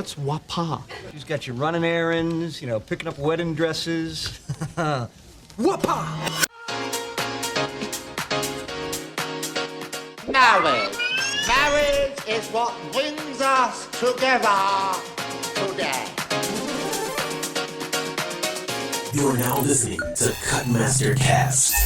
What's wapa? She's got you running errands, picking up wedding dresses. Wapa! Marriage. Marriage is what brings us together today. You're now listening to Cutmaster Cast.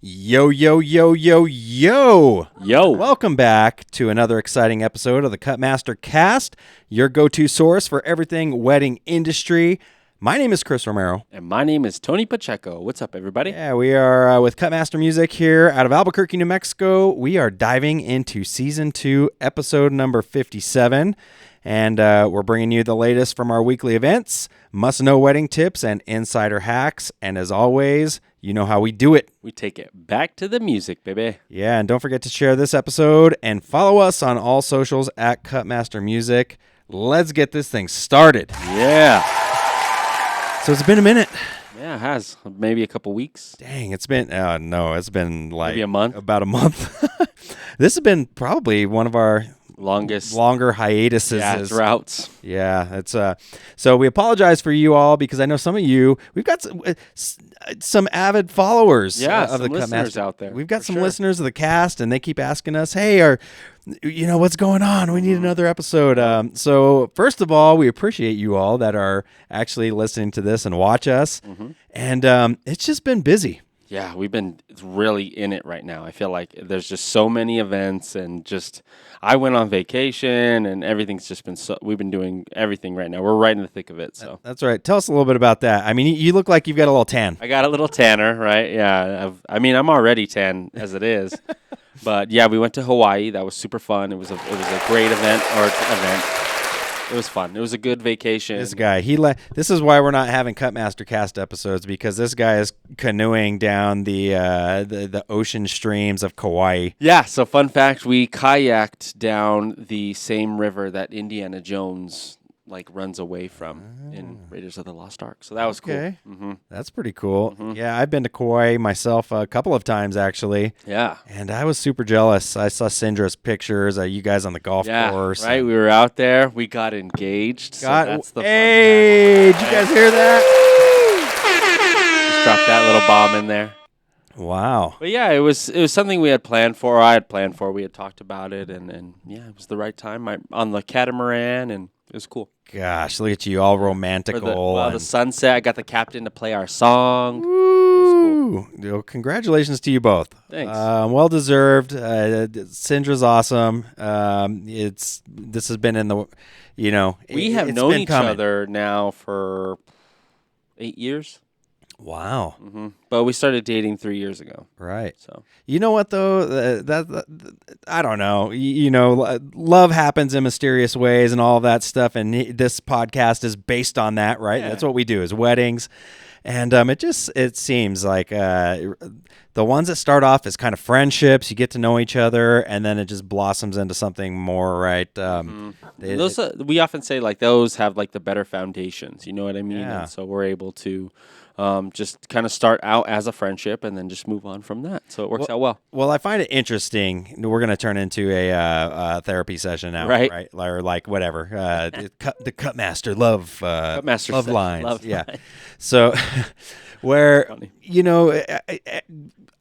Yo, yo, yo, yo, yo. Yo. Welcome back to another exciting episode of the Cutmaster Cast, your go-to source for everything wedding industry. My name is Chris Romero. And my name is Tony Pacheco. What's up, everybody? Yeah, we are with Cutmaster Music here out of Albuquerque, New Mexico. We are diving into Season 2, Episode number 57. And we're bringing you the latest from our weekly events, must-know wedding tips, and insider hacks. And as always, you know how we do it. We take it back to the music, baby. Yeah, and don't forget to share this episode and follow us on all socials at Cutmaster Music. Let's get this thing started. Yeah. So it's been a minute. Yeah, it has. Maybe a couple weeks. Dang, it's been, it's been like Maybe a month? About a month. This has been probably one of our longer hiatuses. Yeah, droughts. Yeah, it's so we apologize for you all because I know some of you, we've got some avid followers of the listeners out there. We've got some listeners of the cast, and they keep asking us, hey, what's going on? We need another episode. So first of all, we appreciate you all that are actually listening to this and watch us. Mm-hmm. And it's just been busy. Yeah, we've been really in it right now. I feel like there's just so many events, and I went on vacation, and everything's just been we've been doing everything right now. We're right in the thick of it. So that's right. Tell us a little bit about that. I mean, you look like you've got a little tan. I got a little tanner, right? Yeah. I'm already tan as it is. But yeah, we went to Hawaii. That was super fun. It was a great event. It was fun. It was a good vacation. This guy, this is why we're not having Cutmaster Cast episodes, because this guy is canoeing down the ocean streams of Kauai. Yeah, so fun fact, we kayaked down the same river that Indiana Jones runs away from in Raiders of the Lost Ark. So that was cool. Mm-hmm. That's pretty cool. Mm-hmm. Yeah, I've been to Kauai myself a couple of times, actually. Yeah. And I was super jealous. I saw Syndra's pictures of you guys on the golf course. Right. We were out there. We got engaged. So that's the fun Hey, did you guys hear that? Just dropped that little bomb in there. Wow. But yeah, it was something we had planned for. I had planned for. We had talked about it, and yeah, it was the right time. On the catamaran, and it was cool. Gosh, look at you, all romantical. The sunset. I got the captain to play our song. Woo! Cool. Congratulations to you both. Thanks. Well deserved. Syndra's awesome. This has been in the, we have known each other now for 8 years. Wow. Mm-hmm. But we started dating 3 years ago. Right. So you know what though? That I don't know. Love happens in mysterious ways and all that stuff. And this podcast is based on that, right? Yeah. That's what we do is weddings. And it seems like the ones that start off as kind of friendships, you get to know each other, and then it just blossoms into something more, right? Those we often say those have the better foundations. You know what I mean? Yeah. And so we're able to just kind of start out as a friendship and then just move on from that. So it works out well. Well, I find it interesting. We're going to turn into a therapy session now, right? Or whatever. The Cutmaster love lines. Love yeah. lines. So where,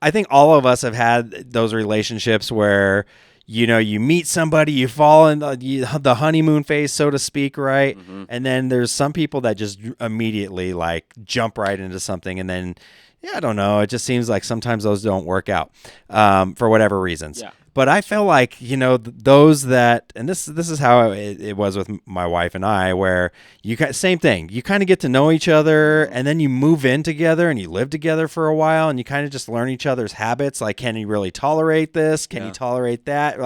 I think all of us have had those relationships where, you meet somebody, you fall in the honeymoon phase, so to speak, right? Mm-hmm. And then there's some people that just immediately jump right into something, and then, I don't know. It just seems like sometimes those don't work out for whatever reasons. Yeah. But I feel like, those that, and this is how it was with my wife and I, where same thing. You kind of get to know each other, and then you move in together and you live together for a while, and you kind of just learn each other's habits. Like, can you really tolerate this? Can you tolerate that?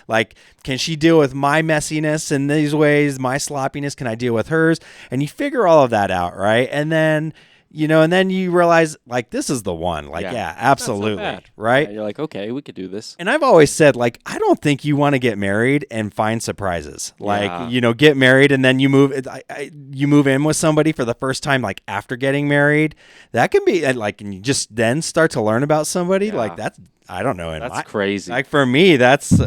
Like, can she deal with my messiness in these ways? My sloppiness? Can I deal with hers? And you figure all of that out, right? And then, and then you realize, this is the one. Absolutely. Not so bad. Right? Yeah, you're like, okay, we could do this. And I've always said, I don't think you want to get married and find surprises. Get married and then you move in with somebody for the first time, after getting married. That can be, and you just then start to learn about somebody. Yeah. That's, I don't know. That's crazy. For me, that's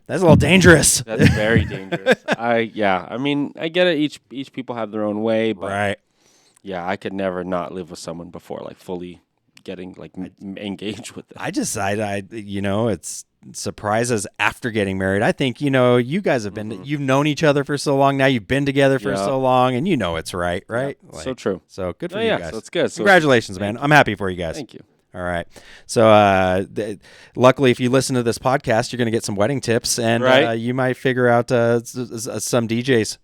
That's a little dangerous. That's very dangerous. I mean, I get it. Each people have their own way, but Right. yeah, I could never not live with someone before like fully getting like engaged with them. I it's surprises after getting married. I think, you guys have been, you've known each other for so long now. You've been together for so long, and it's right? Yeah, Like, so true. So good for you guys. So it's good. Congratulations, man. I'm happy for you guys. Thank you. All right. So luckily, if you listen to this podcast, you're going to get some wedding tips, and you might figure out some DJs,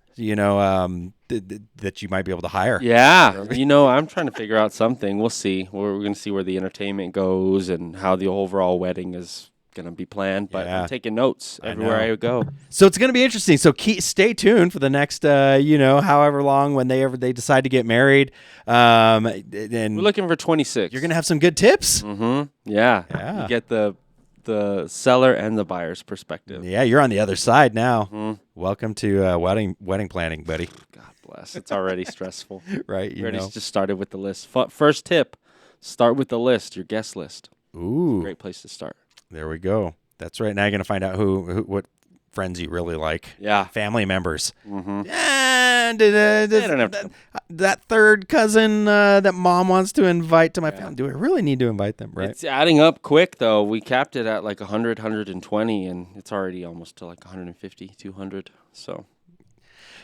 that you might be able to hire. Yeah. I'm trying to figure out something. We'll see. We're going to see where the entertainment goes and how the overall wedding is going to be planned. But I'm taking notes everywhere I go. So it's going to be interesting. So stay tuned for the next, however long when they decide to get married. And we're looking for 26. You're going to have some good tips. Mm-hmm. Yeah. You get the seller and the buyer's perspective. Yeah, you're on the other side now. Mm-hmm. Welcome to wedding planning, buddy. God bless. It's already stressful. Right. You already just started with the list. First tip, start with the list, your guest list. Ooh. Great place to start. There we go. That's right. Now you're going to find out what friends you really like. Yeah. Family members. Mm-hmm. And don't have that third cousin that mom wants to invite to my family. Do I really need to invite them? Right. It's adding up quick, though. We capped it at like 100, 120, and it's already almost to like 150, 200. So.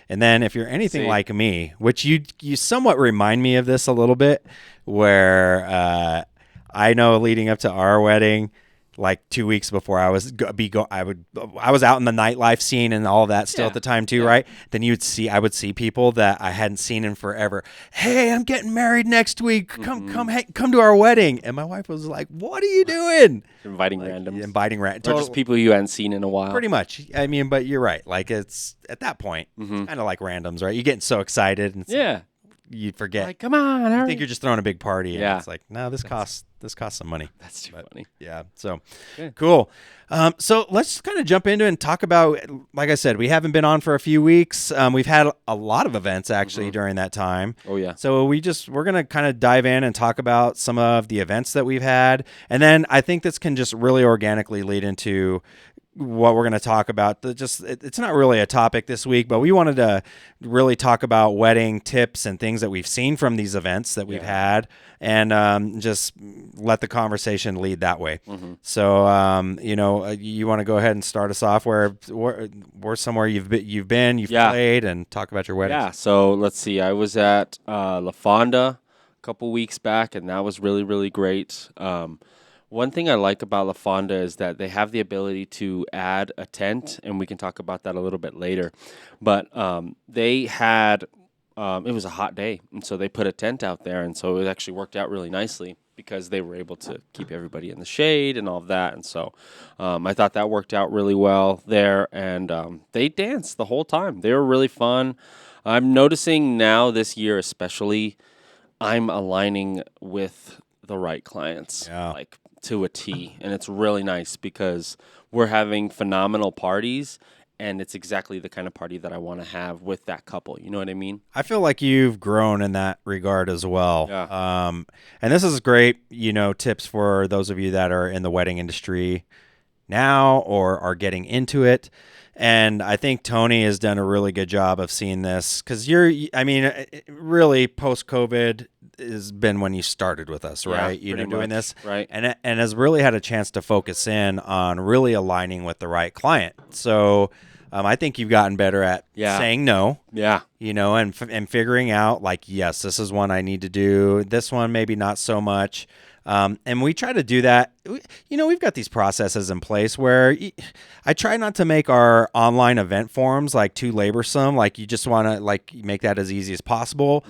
And then if you're anything like me, which you somewhat remind me of this a little bit, where I know leading up to our wedding, like 2 weeks before I was out in the nightlife scene and all of that still at the time too, right? Then I would see people that I hadn't seen in forever. Hey, I'm getting married next week. Come to our wedding. And my wife was like, "What are you doing?" Inviting randoms. Or just people you hadn't seen in a while. Pretty much. I mean, but you're right. Like it's at that point, kind of like randoms, right? You're getting so excited and you forget. Like, come on, you think you're just throwing a big party. And Yeah. it's like, no, this costs some money. That's too funny. Yeah. So cool. So let's kind of jump into it and talk about, like I said, we haven't been on for a few weeks. We've had a lot of events actually during that time. Oh yeah. So we're going to kind of dive in and talk about some of the events that we've had. And then I think this can just really organically lead into what we're going to talk about. It's not really a topic this week, but we wanted to really talk about wedding tips and things that we've seen from these events that we've had, and just let the conversation lead that way. So, you want to go ahead and start us off where somewhere you've played, and talk about your wedding. Yeah. So let's see. I was at La Fonda a couple weeks back, and that was really, really great. One thing I like about La Fonda is that they have the ability to add a tent, and we can talk about that a little bit later. But they had, it was a hot day, and so they put a tent out there, and so it actually worked out really nicely because they were able to keep everybody in the shade and all of that. And so I thought that worked out really well there, and they danced the whole time. They were really fun. I'm noticing now this year especially, I'm aligning with the right clients. Like to a T, and it's really nice because we're having phenomenal parties, and it's exactly the kind of party that I want to have with that couple. You know what I mean? I feel like you've grown in that regard as well. Yeah. And this is great, tips for those of you that are in the wedding industry now or are getting into it. And I think Tony has done a really good job of seeing this because really post-COVID has been when you started with us, right? Doing this. Right. And has really had a chance to focus in on really aligning with the right client. So I think you've gotten better at saying no. Yeah. And figuring out like, yes, this is one I need to do. This one, maybe not so much. And we try to do that. We've got these processes in place where I try not to make our online event forms like too laborsome. Like you just want to like make that as easy as possible.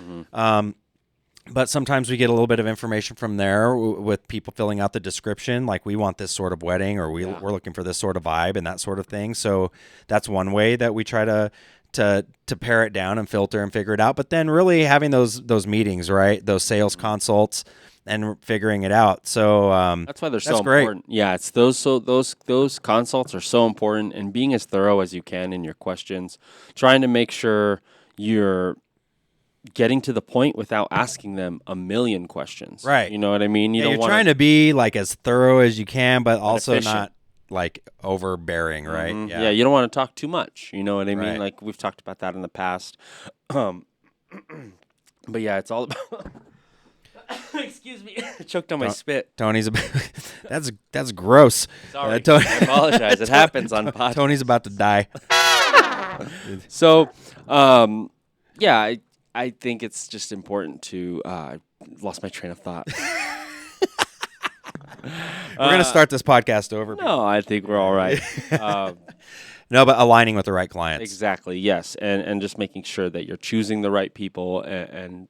But sometimes we get a little bit of information from there with people filling out the description. Like we want this sort of wedding, or we're looking for this sort of vibe and that sort of thing. So that's one way that we try to pare it down and filter and figure it out. But then really having those meetings, right? Those sales consults, and figuring it out. So that's why they're so important. Yeah, it's those consults are so important, and being as thorough as you can in your questions, trying to make sure you're getting to the point without asking them a million questions. Right. You know what I mean? You're trying to be like as thorough as you can, but also efficient. not like overbearing, right? Yeah, you don't want to talk too much. You know what I mean? Right. Like we've talked about that in the past. But yeah, it's all about. Excuse me, I choked on my spit. Tony's that's gross. Sorry, Tony- I apologize. It happens on podcast. Tony's about to die. So, yeah, I think it's just important to. I lost my train of thought. We're gonna start this podcast over. No, I think we're all right. No, but aligning with the right clients. Exactly. Yes, and just making sure that you're choosing the right people, and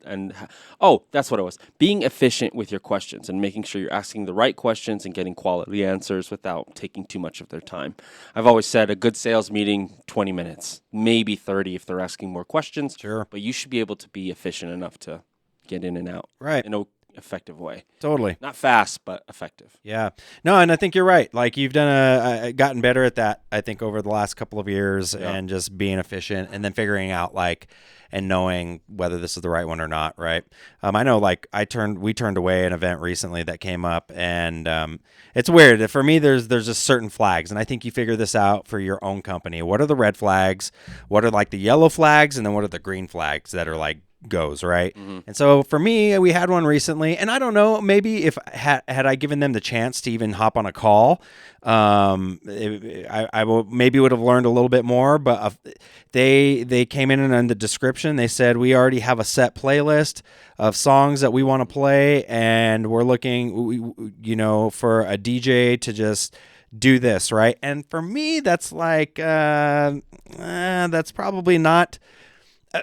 that's what it was. Being efficient with your questions and making sure you're asking the right questions and getting quality answers without taking too much of their time. I've always said a good sales meeting, 20 minutes, maybe 30 if they're asking more questions. Sure. But you should be able to be efficient enough to get in and out. Right. In a effective way. Totally. Not fast, but effective. Yeah. No, and I think you're right. Like you've done gotten better at that, I think, over the last couple of years and just being efficient and then figuring out and knowing whether this is the right one or not, right? I know like we turned away an event recently that came up and it's weird. For me, there's just certain flags and I think you figure this out for your own company. What are the red flags? What are like the yellow flags? And then what are the green flags that are like goes, right? And so for me, we had one recently, and I don't know, maybe if had I given them the chance to even hop on a call, I maybe would have learned a little bit more. But they came in and in the description they said we already have a set playlist of songs that we want to play, and we're looking, for a DJ to just do this, right? And for me, that's like that's probably not.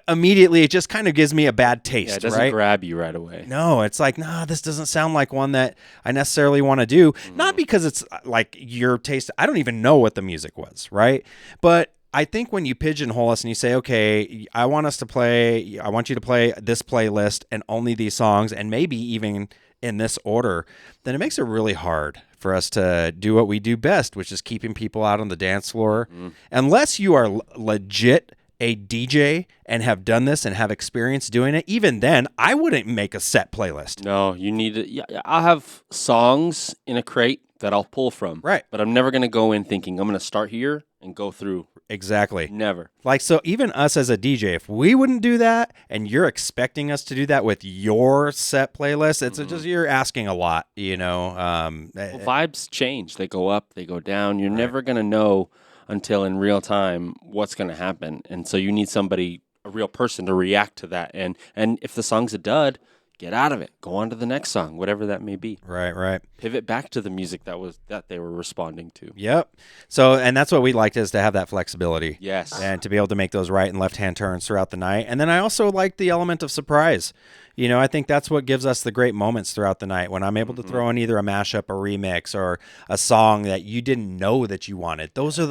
Immediately, it just kind of gives me a bad taste, Yeah, it doesn't right? grab you right away. No, it's like, this doesn't sound like one that I necessarily want to do. Not because it's like your taste. I don't even know what the music was, right? But I think when you pigeonhole us and you say, okay, I want you to play this playlist and only these songs and maybe even in this order, then it makes it really hard for us to do what we do best, which is keeping people out on the dance floor. Unless you are legit a DJ and have done this and have experience doing it, even then, I wouldn't make a set playlist. No, you need to. Yeah, I'll have songs in a crate that I'll pull from. Right. But I'm never going to go in thinking I'm going to start here and go through. Exactly. Never. Like, so even us as a DJ, if we wouldn't do that and you're expecting us to do that with your set playlist, it's just, you're asking a lot, Vibes change. They go up, they go down. You're never going to know until in real time what's going to happen. And so you need somebody, a real person, to react to that. And if the song's a dud, get out of it. Go on to the next song, whatever that may be. Right. Pivot back to the music that they were responding to. Yep. So, and that's what we liked, is to have that flexibility. Yes. And to be able to make those right and left-hand turns throughout the night. And then I also like the element of surprise. I think that's what gives us the great moments throughout the night, when I'm able to throw in either a mashup, a remix, or a song that you didn't know that you wanted. Those are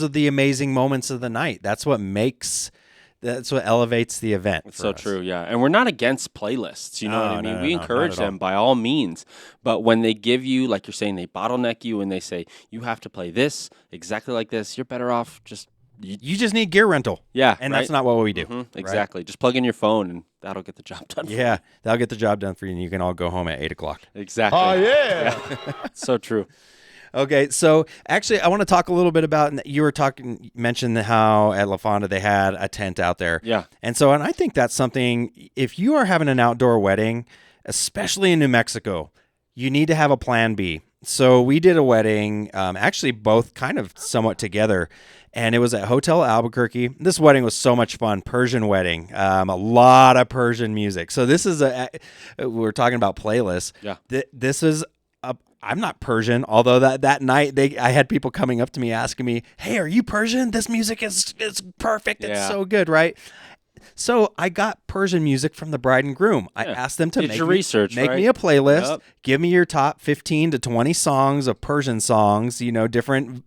the amazing moments of the night. That's what elevates the event. It's so true, yeah. And we're not against playlists, you know what I mean? We encourage them by all means. But when they give you, like you're saying, they bottleneck you and they say, you have to play this exactly like this, you're better off just... You just need gear rental. Yeah. And that's not what we do. Exactly. Right? Just plug in your phone and that'll get the job done. Yeah, that'll get the job done for you, and you can all go home at 8 o'clock. Exactly. Oh, yeah. So true. Okay, so actually, I want to talk a little bit about, you mentioned how at La Fonda they had a tent out there. Yeah. And I think that's something, if you are having an outdoor wedding, especially in New Mexico, you need to have a plan B. So we did a wedding, actually both kind of somewhat together, and it was at Hotel Albuquerque. This wedding was so much fun. Persian wedding, a lot of Persian music. So this is we're talking about playlists. Yeah. This is I'm not Persian, although that night I had people coming up to me asking me, "Hey, are you Persian? This music is perfect. It's so good, right?" So I got Persian music from the bride and groom. I asked them to make me a playlist. Give me your top 15 to 20 songs of Persian songs, different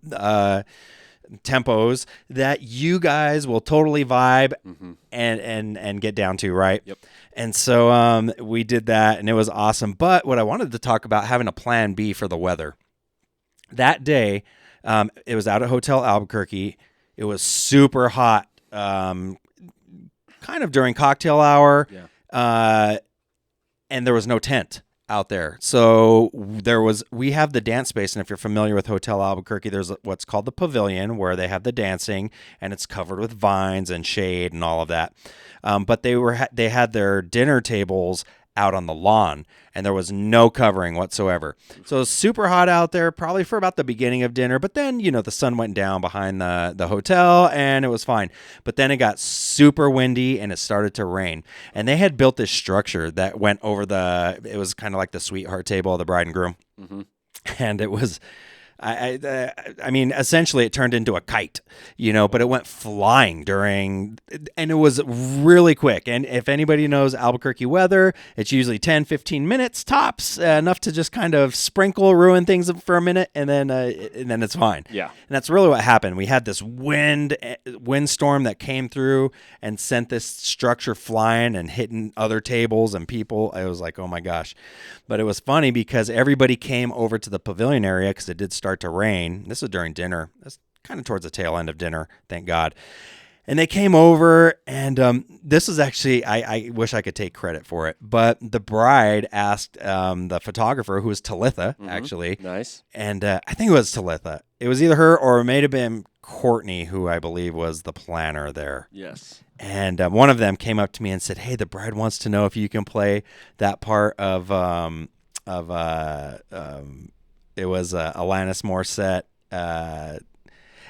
tempos that you guys will totally vibe and get down to, right? Yep. And so we did that, and it was awesome. But what I wanted to talk about, having a plan B for the weather. That day, it was out at Hotel Albuquerque. It was super hot, kind of during cocktail hour, and there was no tent. out there. So we have the dance space, and if you're familiar with Hotel Albuquerque, there's what's called the pavilion where they have the dancing, and it's covered with vines and shade and all of that. But they had their dinner tables out on the lawn, and there was no covering whatsoever. So it was super hot out there, probably for about the beginning of dinner, but then, the sun went down behind the hotel and it was fine. But then it got super windy and it started to rain. And they had built this structure that went over it was kind of like the sweetheart table of the bride and groom. Mm-hmm. And it was... I mean, essentially it turned into a kite, but it went flying and it was really quick. And if anybody knows Albuquerque weather, it's usually 10, 15 minutes tops, enough to just kind of ruin things for a minute, and then it's fine. Yeah. And that's really what happened. We had this windstorm that came through and sent this structure flying and hitting other tables and people. It was like, oh my gosh. But it was funny because everybody came over to the pavilion area because it did start to rain. This was during dinner. That's kind of towards the tail end of dinner, thank God. And they came over, and this is actually, I wish I could take credit for it, but the bride asked the photographer, who was Talitha, actually. Nice. And I think it was Talitha. It was either her or it may have been Courtney, who I believe was the planner there. Yes. And one of them came up to me and said, "Hey, the bride wants to know if you can play that part of it was Alanis Morissette.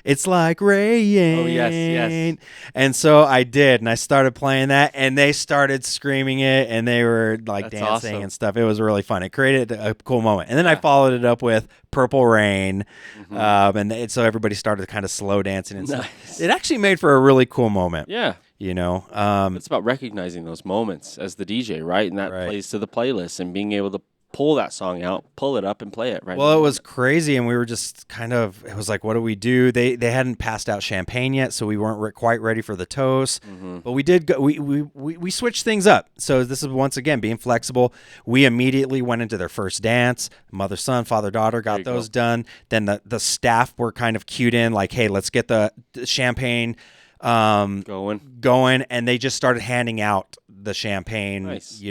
It's like rain." Oh, yes. And so I did, and I started playing that, and they started screaming it, and they were like That's dancing awesome. and stuff. It was really fun. It created a cool moment. And then I followed it up with Purple Rain, so everybody started kind of slow dancing and stuff. Nice. It actually made for a really cool moment. Yeah. It's about recognizing those moments as the DJ, right? And that plays to the playlist and being able to pull that song out, pull it up, and play it, right? Well, it was crazy, and we were just it was like, what do we do? They hadn't passed out champagne yet, so we weren't quite ready for the toast. But we did go, we switched things up. So this is, once again, being flexible. We immediately went into their first dance. Mother, son, father, daughter, got those done. Then the staff were kind of cued in, like, hey, let's get the champagne going, and they just started handing out the champagne. Nice.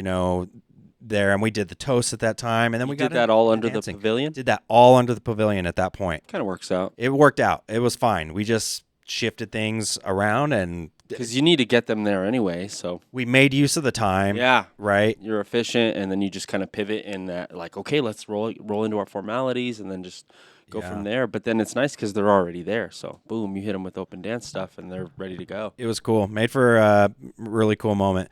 There, and we did the toast at that time, and then we did that all under the pavilion. Did that all under the pavilion at that point. Kind of works out. It worked out. It was fine. We just shifted things around, and because you need to get them there anyway, so we made use of the time. Yeah, right. You're efficient, and then you just kind of pivot in that, like, okay, let's roll into our formalities, and then just go from there. But then it's nice because they're already there, so boom, you hit them with open dance stuff, and they're ready to go. It was cool. Made for a really cool moment.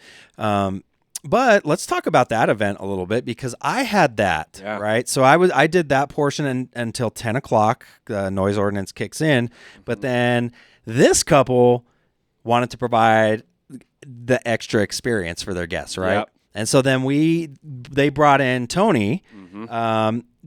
But let's talk about that event a little bit, because I had that, right? So I did that portion until 10 o'clock. The noise ordinance kicks in. But then this couple wanted to provide the extra experience for their guests, right? Yep. And so then they brought in Tony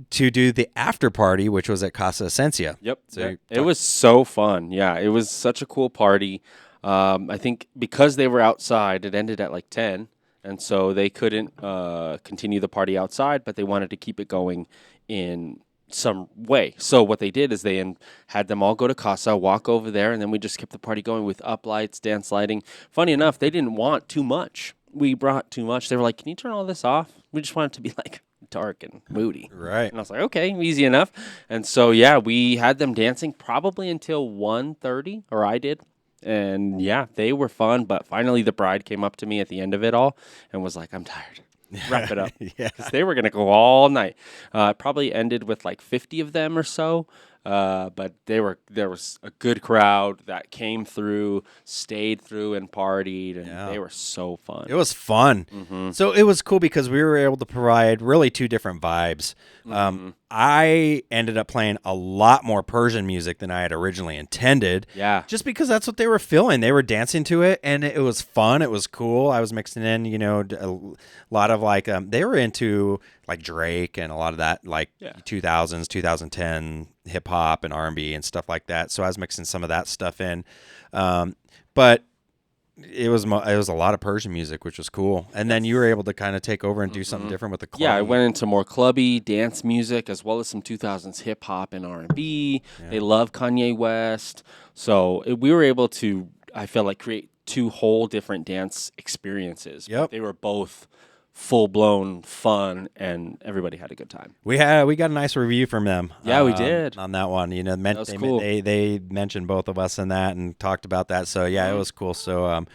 to do the after party, which was at Casa Esencia. Yep. So it was so fun. Yeah, it was such a cool party. I think because they were outside, it ended at like 10. And so they couldn't continue the party outside, but they wanted to keep it going in some way. So what they did is they had them all go to Casa, walk over there, and then we just kept the party going with up lights, dance lighting. Funny enough, they didn't want too much. We brought too much. They were like, "Can you turn all this off? We just want it to be like dark and moody." Right. And I was like, "Okay, easy enough." And so, yeah, we had them dancing probably until 1:30, or I did. And yeah, they were fun, but finally the bride came up to me at the end of it all and was like, "I'm tired. Wrap it up." Because they were going to go all night. It probably ended with like 50 of them or so. But there was a good crowd that came through, stayed through, and partied, and they were so fun. It was fun. So it was cool because we were able to provide really two different vibes. I ended up playing a lot more Persian music than I had originally intended. Yeah. Just because that's what they were feeling. They were dancing to it, and it was fun. It was cool. I was mixing in, a lot of like, they were into like Drake and a lot of that, like 2000s, 2010 hip hop and R&B and stuff like that. So I was mixing some of that stuff in. But it was a lot of Persian music, which was cool. And then you were able to kind of take over and do something different with the club. Yeah, I went into more clubby dance music as well as some 2000s hip hop and R&B. Yeah. They love Kanye West. So we were able to, I feel like, create two whole different dance experiences. Yep. They were both full blown fun, and everybody had a good time. We got a nice review from them. Yeah, we did. on that one. You know, That was cool. They mentioned both of us in that and talked about that. So yeah, it was cool. So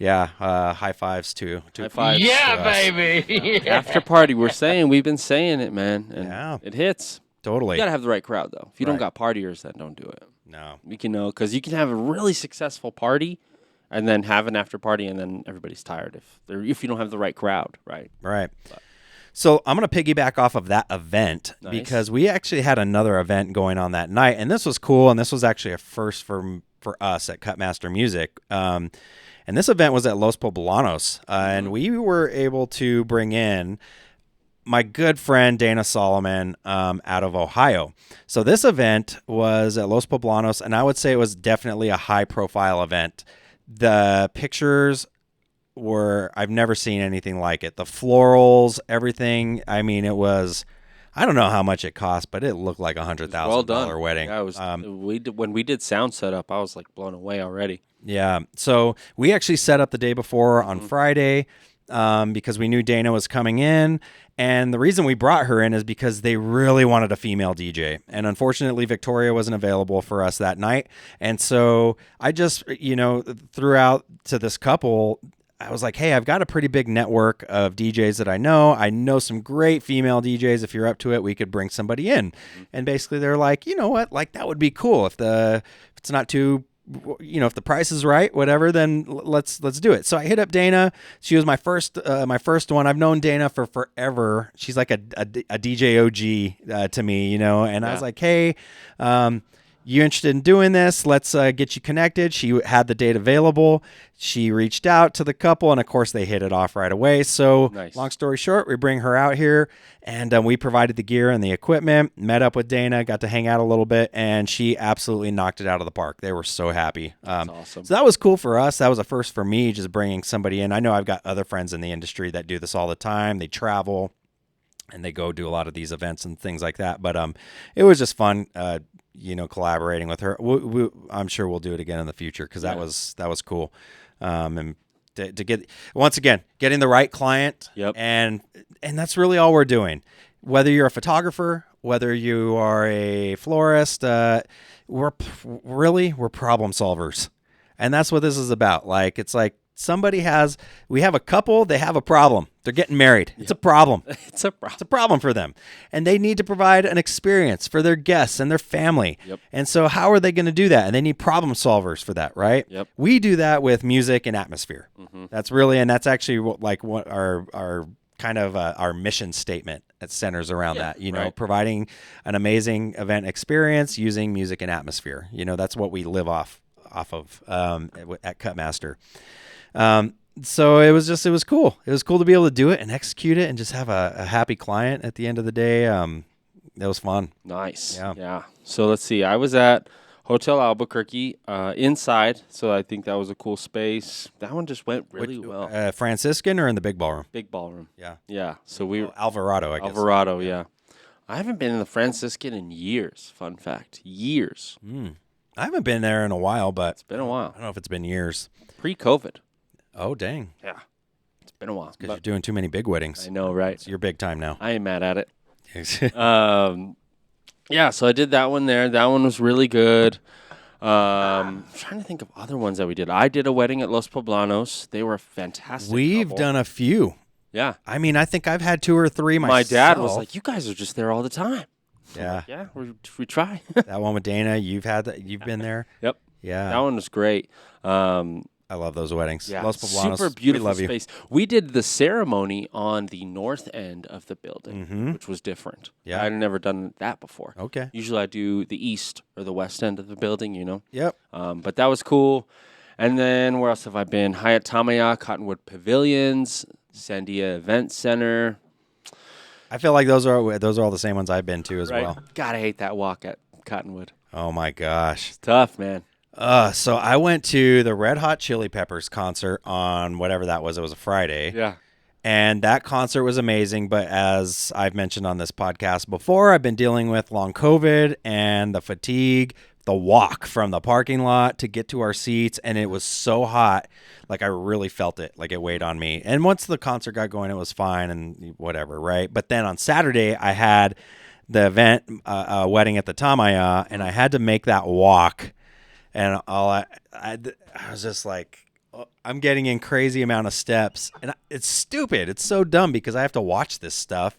high fives to High fives. Yeah, baby. After party, we've been saying it, man. And it hits. totally. You gotta have the right crowd though. If you don't Right. got partiers, then don't do it. No. You can because you can have a really successful party, and then have an after party, and then everybody's tired if you don't have the right crowd, right? Right. So I'm going to piggyback off of that event Nice. because we actually had another event going on that night, and this was cool, and this was actually a first for us at Cutmaster Music. And this event was at Los Poblanos, and we were able to bring in my good friend Dana Solomon out of Ohio. So this event was at Los Poblanos, and I would say it was definitely a high-profile event. The pictures I've never seen anything like it. The florals, everything. I mean, it was, I don't know how much it cost, but it looked like $100,000 Well done. wedding. Yeah, it was. When we did sound setup, I was like blown away already. Yeah. So we actually set up the day before on Friday because we knew Dana was coming in. And the reason we brought her in is because they really wanted a female DJ. And unfortunately, Victoria wasn't available for us that night. And so I just, threw out to this couple, I was like, hey, I've got a pretty big network of DJs that I know. I know some great female DJs. If you're up to it, we could bring somebody in. And basically they're like, you know what? Like, that would be cool. If it's not too, if the price is right, whatever, then let's do it. So I hit up Dana. She was my first one. I've known Dana for forever. She's like a DJ OG to me, and I was like, hey, you interested in doing this? Let's get you connected. She had the date available. She reached out to the couple, and of course, they hit it off right away. So, Nice. Long story short, we bring her out here, and we provided the gear and the equipment. Met up with Dana, got to hang out a little bit, and she absolutely knocked it out of the park. They were so happy. That's awesome. So that was cool for us. That was a first for me, just bringing somebody in. I know I've got other friends in the industry that do this all the time. They travel, and they go do a lot of these events and things like that. But it was just fun. Collaborating with her. I'm sure we'll do it again in the future because that was cool. And to get, once again, getting the right client. Yep. And that's really all we're doing. Whether you're a photographer, whether you are a florist, we're problem solvers. And that's what this is about. Like, it's like we have a couple, they have a problem. They're getting married. It's a problem. It's a problem. It's a problem for them. And they need to provide an experience for their guests and their family. Yep. And so how are they going to do that? And they need problem solvers for that, right? Yep. We do that with music and atmosphere. Mm-hmm. That's actually what our kind of our mission statement that centers around that, right. providing an amazing event experience using music and atmosphere. That's what we live off of at Cutmaster. So it was cool. It was cool to be able to do it and execute it and just have a happy client at the end of the day. It was fun. Nice. Yeah. So let's see. I was at Hotel Albuquerque inside, so I think that was a cool space. That one just went really well. Franciscan or in the big ballroom? Big ballroom. Yeah. Yeah. So we were Alvarado, I guess. Alvarado, yeah. I haven't been in the Franciscan in years. Fun fact. Years. I haven't been there in a while, but It's been a while. I don't know if it's been years. Pre-COVID. Oh, dang. Yeah. It's been a while. Because you're doing too many big weddings. I know, right? It's your big time now. I ain't mad at it. Yeah, so I did that one there. That one was really good. I'm trying to think of other ones that we did. I did a wedding at Los Poblanos. They were a fantastic We've couple. done a few. Yeah. I mean, I think I've had 2 or 3 myself. My dad was like, you guys are just there all the time. Yeah. Yeah, we try. That one with Dana, you've been there. Yep. Yeah. That one was great. I love those weddings. Yeah, Los Poblanos, super beautiful we love you. space. We did the ceremony on the north end of the building, which was different. Yeah. I'd never done that before. Okay. Usually I do the east or the west end of the building, Yep. But that was cool. And then where else have I been? Hyatt Tamaya, Cottonwood Pavilions, Sandia Event Center. I feel like those are all the same ones I've been to as well. God, I hate that walk at Cottonwood. Oh my gosh. It's tough, man. So I went to the Red Hot Chili Peppers concert on whatever that was. It was a Friday. Yeah. And that concert was amazing. But as I've mentioned on this podcast before, I've been dealing with long COVID and the fatigue, the walk from the parking lot to get to our seats, and it was so hot. Like I really felt it, like it weighed on me. And once the concert got going, it was fine and whatever, right? But then on Saturday, I had the event, a wedding at the Tamaya, and I had to make that walk. And I was just like, I'm getting in crazy amount of steps, and it's stupid. It's so dumb because I have to watch this stuff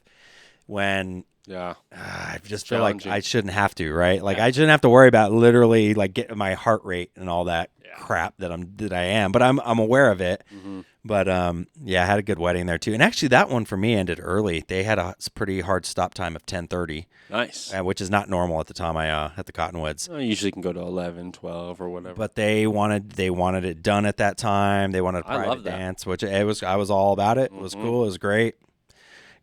when I just feel like I shouldn't have to, right? Like I shouldn't have to worry about literally like getting my heart rate and all that crap that I am, but I'm aware of it. Mm-hmm. But I had a good wedding there too. And actually that one for me ended early. They had a pretty hard stop time of 10:30. Nice. Which is not normal at the time at the Cottonwoods. I usually can go to 11, 12 or whatever. But they wanted it done at that time. They wanted a private dance, which I was all about it. It was cool. It was great.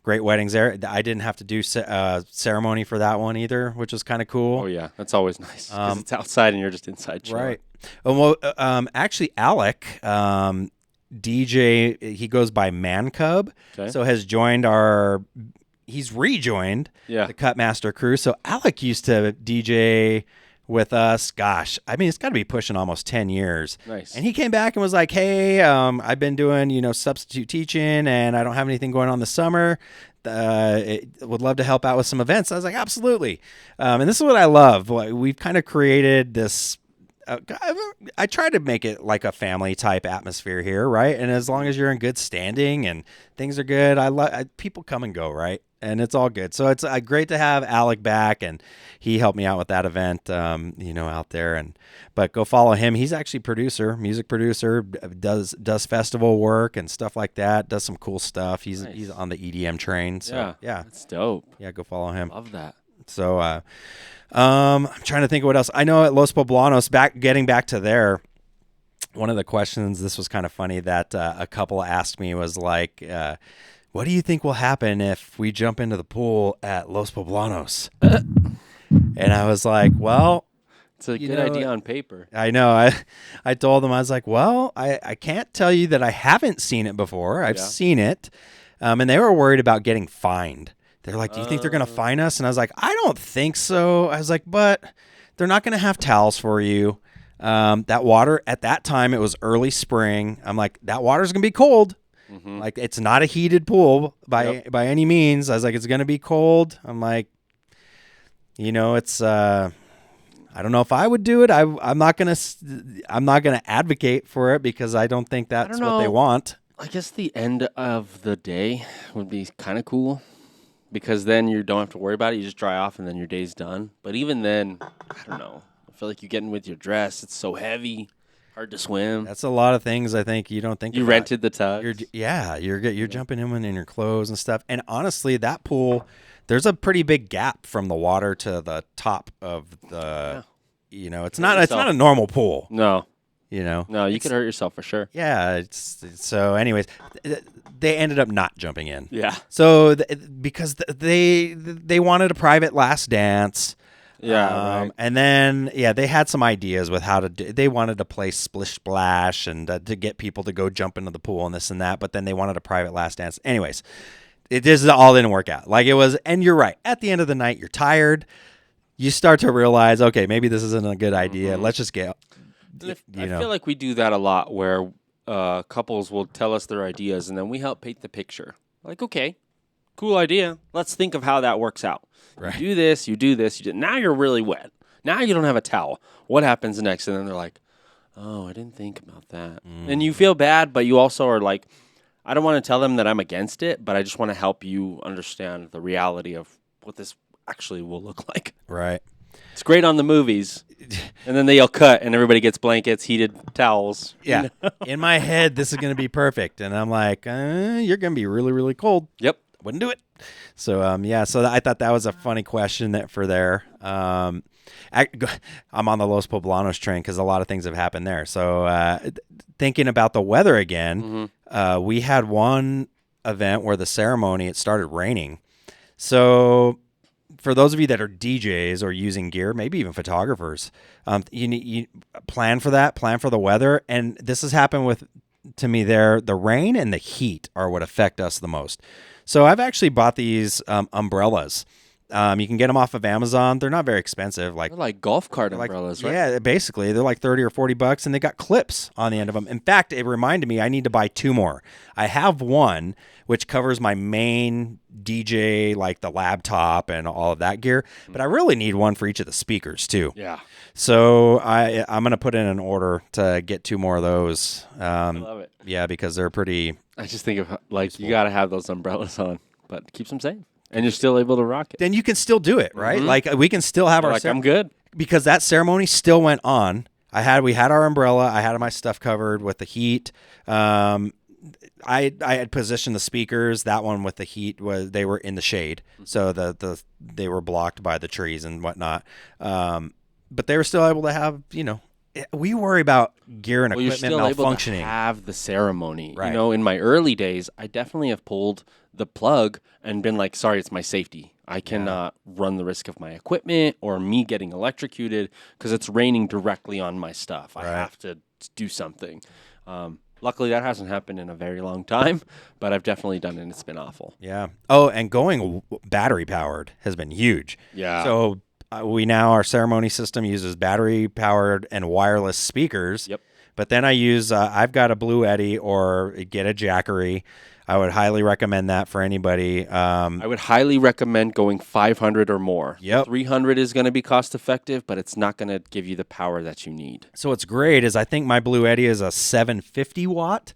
Great weddings there. I didn't have to do ceremony for that one either, which was kind of cool. Oh yeah, that's always nice because it's outside and you're just inside chilling. Right. Well, actually, Alec, DJ, he goes by Man Cub, so has joined he's rejoined the Cutmaster crew. So Alec used to DJ with us. Gosh, I mean, it's got to be pushing almost 10 years. Nice. And he came back and was like, hey, I've been doing, substitute teaching and I don't have anything going on this summer. Would love to help out with some events. I was like, absolutely. And this is what I love. We've kind of created this. I try to make it like a family type atmosphere here, right? And as long as you're in good standing and things are good, people come and go, right? And it's all good. So it's great to have Alec back, and he helped me out with that event, out there. But go follow him. He's actually music producer, does festival work and stuff like that. Does some cool stuff. He's on the EDM train. So yeah, that's dope. Yeah, go follow him. Love that. So I'm trying to think of what else. I know at Los Poblanos, getting back to there, one of the questions, this was kind of funny, that a couple asked me was like, what do you think will happen if we jump into the pool at Los Poblanos? And I was like, well, it's a good idea on paper. I know. I told them, I was like, well, I can't tell you that I haven't seen it before. I've seen it. And they were worried about getting fined. They're like, do you think they're going to fine us? And I was like, I don't think so. I was like, but they're not going to have towels for you. That water, at that time, it was early spring. I'm like, that water's going to be cold. Mm-hmm. Like, it's not a heated pool by any means. I was like, it's going to be cold. I'm like, it's, I don't know if I would do it. I'm not going to advocate for it because I don't think that's what they want. I guess the end of the day would be kind of cool. Because then you don't have to worry about it. You just dry off and then your day's done. But even then, I don't know. I feel like you get in with your dress. It's so heavy. Hard to swim. That's a lot of things I think you don't think you about. Rented the tub. You're jumping in your clothes and stuff. And honestly, that pool, there's a pretty big gap from the water to the top of the, it's not a normal pool. No. No, you could hurt yourself for sure. Yeah. So anyways, they ended up not jumping in. Yeah. So because they wanted a private last dance. Yeah. Right. And then, they had some ideas with how to do. They wanted to play Splish Splash and to get people to go jump into the pool and this and that. But then they wanted a private last dance. Anyways, this all didn't work out. Like it was, and you're right. At the end of the night, you're tired. You start to realize, okay, maybe this isn't a good idea. Mm-hmm. Let's just get. I feel like we do that a lot where couples will tell us their ideas and then we help paint the picture. Like, okay, cool idea. Let's think of how that works out. Right. You do this. Now you're really wet. Now you don't have a towel. What happens next? And then they're like, oh, I didn't think about that. Mm. And you feel bad, but you also are like, I don't want to tell them that I'm against it, but I just want to help you understand the reality of what this actually will look like. Right. It's great on the movies. And then they'll cut and everybody gets blankets, heated towels. Yeah. In my head, this is going to be perfect. And I'm like, you're going to be really, really cold. Yep. Wouldn't do it. So, so I thought that was a funny question for there. I'm on the Los Poblanos train because a lot of things have happened there. So thinking about the weather again, we had one event where the ceremony, it started raining. So for those of you that are DJs or using gear, maybe even photographers, you plan for that, plan for the weather. And this has happened to me there. The rain and the heat are what affect us the most. So I've actually bought these umbrellas You can get them off of Amazon. They're not very expensive. They're like golf cart Like, umbrellas, right? yeah, basically they're like 30 or $40, and they got clips on the end of them. In fact, it reminded me I need to buy 2 more. I have one which covers my main DJ, like the laptop and all of that gear, but I really need one for each of the speakers too. Yeah. So I'm gonna put in an order to get 2 more of those. I love it. Yeah, because they're pretty. I just think of like you got to have those umbrellas on, but it keeps them safe, and you're still able to rock it. Then you can still do it, right? Like we can still have our. Like I'm good. Because that ceremony still went on. We had our umbrella. I had my stuff covered with the heat. I had positioned the speakers. That one with the heat they were in the shade, so they were blocked by the trees and whatnot. But they were still able to have, we worry about gear and You're equipment still malfunctioning. able to have the ceremony. Right. In my early days, I definitely have pulled the plug and been like, sorry, it's my safety. I cannot run the risk of my equipment or me getting electrocuted because it's raining directly on my stuff. I have to do something. Luckily, that hasn't happened in a very long time, but I've definitely done it, and it's been awful. Yeah. Oh, and going battery powered has been huge. Yeah. So our ceremony system uses battery powered and wireless speakers. Yep. But then I've got a Blue Eddy or get a Jackery. I would highly recommend that for anybody. I would highly recommend going 500 or more. Yep. 300 is going to be cost effective, but it's not going to give you the power that you need. So what's great is I think my Blue Eddy is a 750 watt.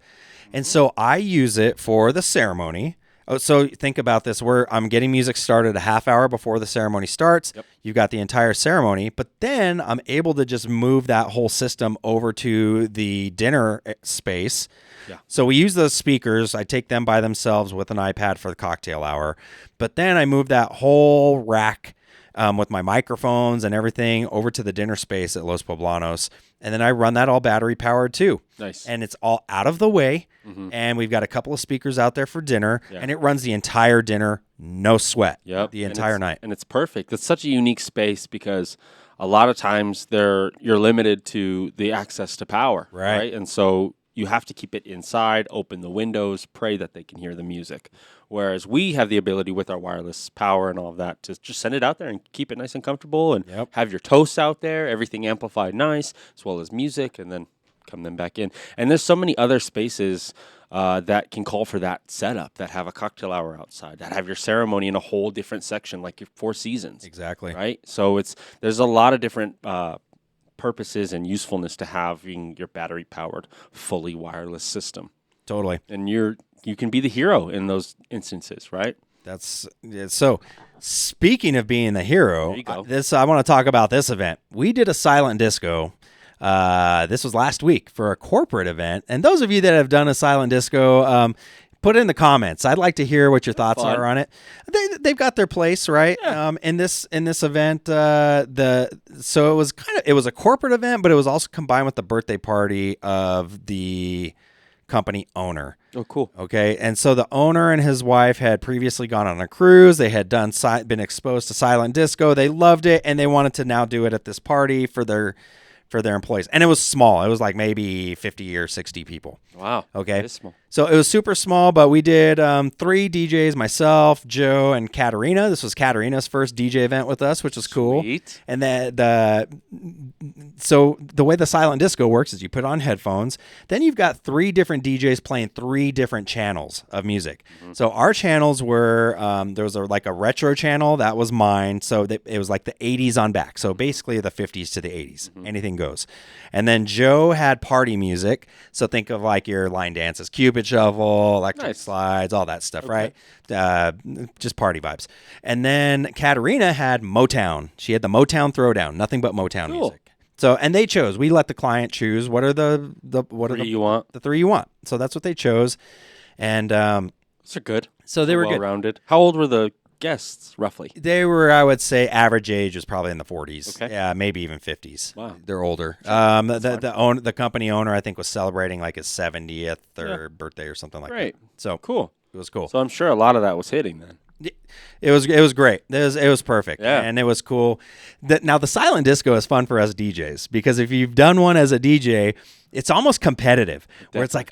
And so I use it for the ceremony. Oh, so think about this. I'm getting music started a half hour before the ceremony starts. Yep. You've got the entire ceremony, but then I'm able to just move that whole system over to the dinner space. Yeah. So we use those speakers. I take them by themselves with an iPad for the cocktail hour. But then I move that whole rack with my microphones and everything over to the dinner space at Los Poblanos. And then I run that all battery powered too. Nice. And it's all out of the way. And we've got a couple of speakers out there for dinner. Yeah. And it runs the entire dinner, no sweat, the entire night. And it's perfect. It's such a unique space because a lot of times you're limited to the access to power. Right. And so you have to keep it inside, open the windows, pray that they can hear the music. Whereas we have the ability with our wireless power and all of that to just send it out there and keep it nice and comfortable and have your toasts out there, everything amplified nice, as well as music, and then come them back in. And there's so many other spaces that can call for that setup, that have a cocktail hour outside, that have your ceremony in a whole different section, like your Four Seasons. Exactly. Right? So there's a lot of different purposes and usefulness to having your battery powered fully wireless system. Totally. And you can be the hero in those instances, right? So speaking of being the hero, There you go. I want to talk about this event. We did a silent disco. This was last week for a corporate event. And those of you that have done a silent disco, put it in the comments. I'd like to hear what your thoughts are on it. They've got their place, right? Yeah. In this event, so it was a corporate event, but it was also combined with the birthday party of the company owner. Oh, cool. Okay, and so the owner and his wife had previously gone on a cruise. They had been exposed to silent disco. They loved it, and they wanted to now do it at this party for their employees. And it was small. It was like maybe 50 or 60 people. Wow. Okay. It is small. So it was super small, but we did 3 DJs, myself, Joe, and Katarina. This was Katarina's first DJ event with us, which was cool. Sweet. And so the way the silent disco works is you put on headphones, then you've got 3 different DJs playing 3 different channels of music. So our channels were, there was like a retro channel, that was mine. So it was like the 80s on back. So basically the 50s to the 80s, anything goes. And then Joe had party music. So think of like your line dances, Cupid Shuffle, electric slides, all that stuff, right? Just party vibes. And then Katarina had Motown. She had the Motown Throwdown, nothing but Motown music. So, and they chose. We let the client choose what are the 3 you want. The 3 you want. So that's what they chose. And Those are good. so they were well-rounded. How old were the guests, roughly? They were, I would say, average age was probably in the 40s. Okay. Yeah, maybe even 50s. Wow. They're older. The company owner, I think, was celebrating like his 70th or birthday or something like Great. that. So Cool. it was cool. So I'm sure a lot of that was hitting then. It was great. It was perfect. Yeah. And it was cool. Now the silent disco is fun for us DJs because if you've done one as a DJ, it's almost competitive where it's like,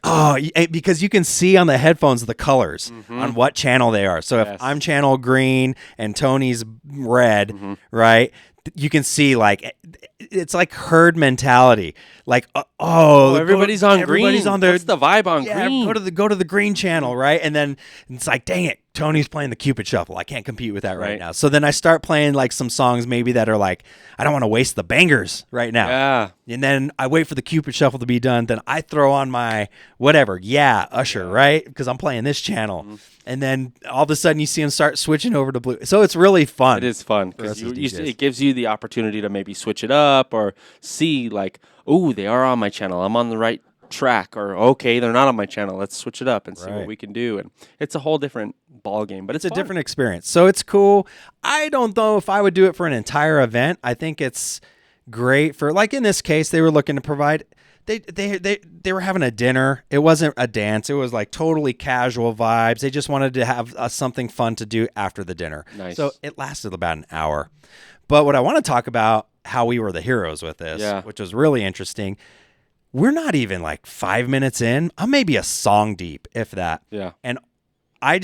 because you can see on the headphones the colors on what channel they are. So if I'm channel green and Tony's red, right? You can see like it's like herd mentality. Like everybody's on green. Everybody's on their What's the vibe on yeah, green? Go to the green channel, right? And then it's like, dang it, Tony's playing the Cupid Shuffle. I can't compete with that right now. So then I start playing like some songs maybe that are like, I don't want to waste the bangers right now. Yeah. And then I wait for the Cupid Shuffle to be done. Then I throw on my whatever, Usher, right? Because I'm playing this channel. And then all of a sudden you see them start switching over to blue. So it's really fun. It is fun because it gives you the opportunity to maybe switch it up or see like, oh, they are on my channel. I'm on the right track. Or, okay, they're not on my channel. Let's switch it up and see what we can do. And it's a whole different ball game, but it's a fun. different experience. So it's cool. I don't know if I would do it for an entire event. I think it's great for, like in this case, they were looking to provide... They were having a dinner. It wasn't a dance. It was like totally casual vibes. They just wanted to have something fun to do after the dinner. Nice. So it lasted about an hour. But what I want to talk about, how we were the heroes with this, which was really interesting. We're not even like 5 minutes in. I'm maybe a song deep, if that. Yeah. And I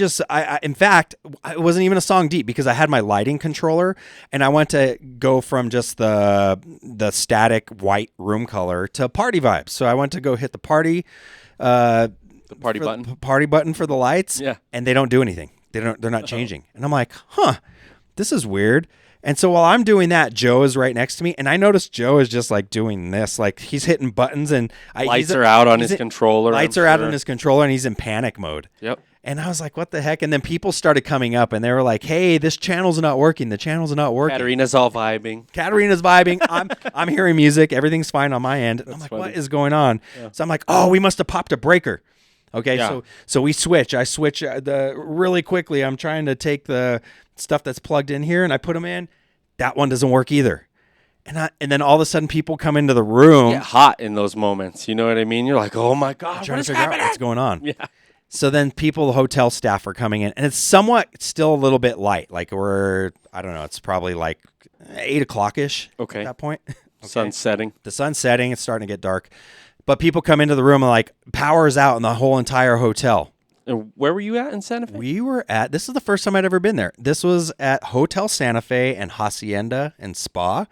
in fact, it wasn't even a song deep because I had my lighting controller and I went to go from just the static white room color to party vibes. So I went to go hit the party, party button for the lights. Yeah. And they don't do anything. They're not changing. And I'm like, this is weird. And so while I'm doing that, Joe is right next to me, and I noticed Joe is just like doing this, like he's hitting buttons, and lights are out on his controller. Lights are out on his controller, and he's in panic mode. Yep. And I was like, what the heck? And then people started coming up, and they were like, hey, this channel's not working. The channel's not working. Katarina's all vibing. I'm hearing music. Everything's fine on my end. I'm like, funny. What is going on? Yeah. So I'm like, oh, we must have popped a breaker. Okay, so we switch. I switch really quickly. I'm trying to take the stuff that's plugged in here, and I put them in. That one doesn't work either. And then all of a sudden people come into the room. Get hot in those moments. You know what I mean? You're like, oh my God, trying to figure out what's going on. Yeah. So then the hotel staff are coming in, and it's somewhat still a little bit light. Like I don't know, it's probably like 8 o'clock-ish at that point. Okay. Sun's setting. The sun's setting. It's starting to get dark. But people come into the room and like, power's out in the whole entire hotel. And where were you at in Santa Fe? We were this is the first time I'd ever been there. This was at Hotel Santa Fe and Hacienda and Spa.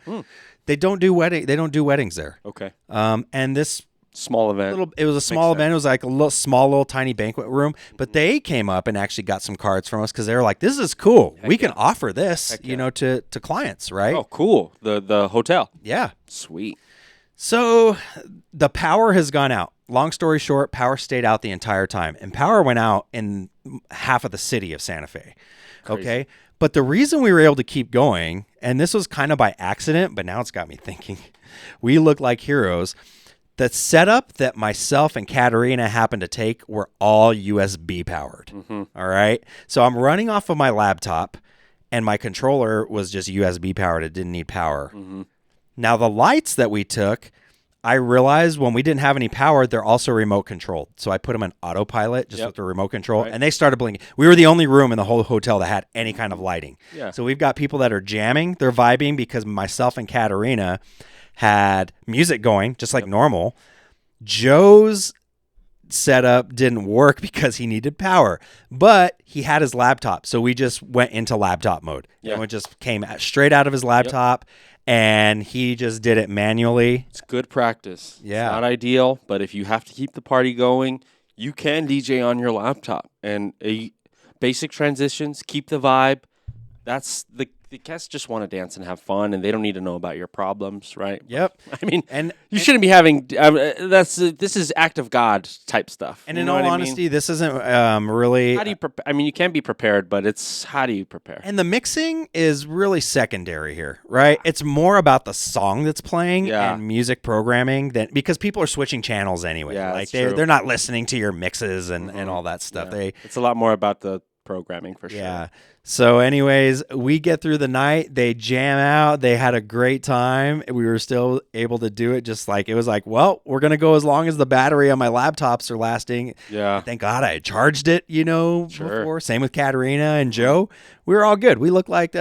They don't do weddings there. Okay. And this small event. It was a small event. It was like a small tiny banquet room. But they came up and actually got some cards from us because they were like, "This is cool. We can offer this, to clients, right?" Oh, cool. The hotel. Yeah. Sweet. So the power has gone out. Long story short, power stayed out the entire time. And power went out in half of the city of Santa Fe. Crazy. Okay? But the reason we were able to keep going, and this was kind of by accident, but now it's got me thinking, we look like heroes. The setup that myself and Katarina happened to take were all USB powered. All right? So I'm running off of my laptop, and my controller was just USB powered. It didn't need power. Now, the lights that we took, I realized when we didn't have any power, they're also remote controlled. So I put them in autopilot just with the remote control, and they started blinking. We were the only room in the whole hotel that had any kind of lighting. Yeah. So we've got people that are jamming, they're vibing because myself and Katarina had music going just like normal. Joe's setup didn't work because he needed power, but he had his laptop. So we just went into laptop mode. And it just came straight out of his laptop. And he just did it manually. It's good practice. Yeah. It's not ideal, but if you have to keep the party going, you can DJ on your laptop. And basic transitions, keep the vibe. That's the guests just want to dance and have fun, and they don't need to know about your problems, right? Yep. I mean, you shouldn't be having this is act of God type stuff. And in all honesty, this isn't really. How do you prepare? I mean, you can be prepared, but it's how do you prepare? And the mixing is really secondary here, right? It's more about the song that's playing and music programming because people are switching channels anyway. Yeah, like they're not listening to your mixes and all that stuff. It's a lot more about the programming for sure. Yeah. So anyways, we get through the night. They jam out. They had a great time. We were still able to do it. Just like, it was like, well, we're going to go as long as the battery on my laptops are lasting. Yeah. Thank God I had charged it, Sure. before. Same with Katerina and Joe. We were all good. We looked like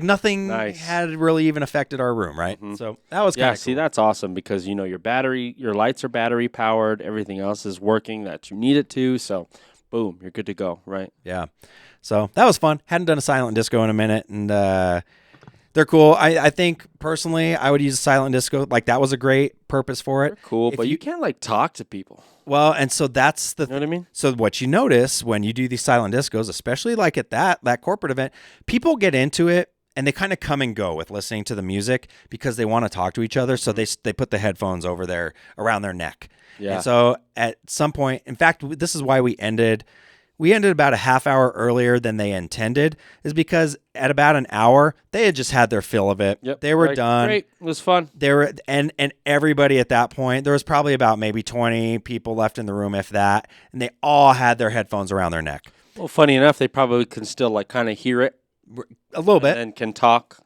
nothing Nice. had really even affected our room, right? So that was kind Yeah, of see, cool. that's awesome because, your lights are battery powered. Everything else is working that you need it to. So, boom, you're good to go, right? Yeah. So that was fun. Hadn't done a silent disco in a minute, and they're cool. I think personally I would use a silent disco. Like, that was a great purpose for it. They're cool, If but you can't, talk to people. Well, and so that's the You know what I mean? So what you notice when you do these silent discos, especially like at that corporate event, people get into it and they kind of come and go with listening to the music because they want to talk to each other. So they put the headphones over there around their neck. Yeah. And so at some point, in fact, this is why we ended about a half hour earlier than they intended, is because at about an hour, they had just had their fill of it. Yep. They were done. Great. It was fun. They were, and everybody at that point, there was probably about maybe 20 people left in the room, if that, and they all had their headphones around their neck. Well, funny enough, they probably can still, kind of hear it. A little bit. And can talk,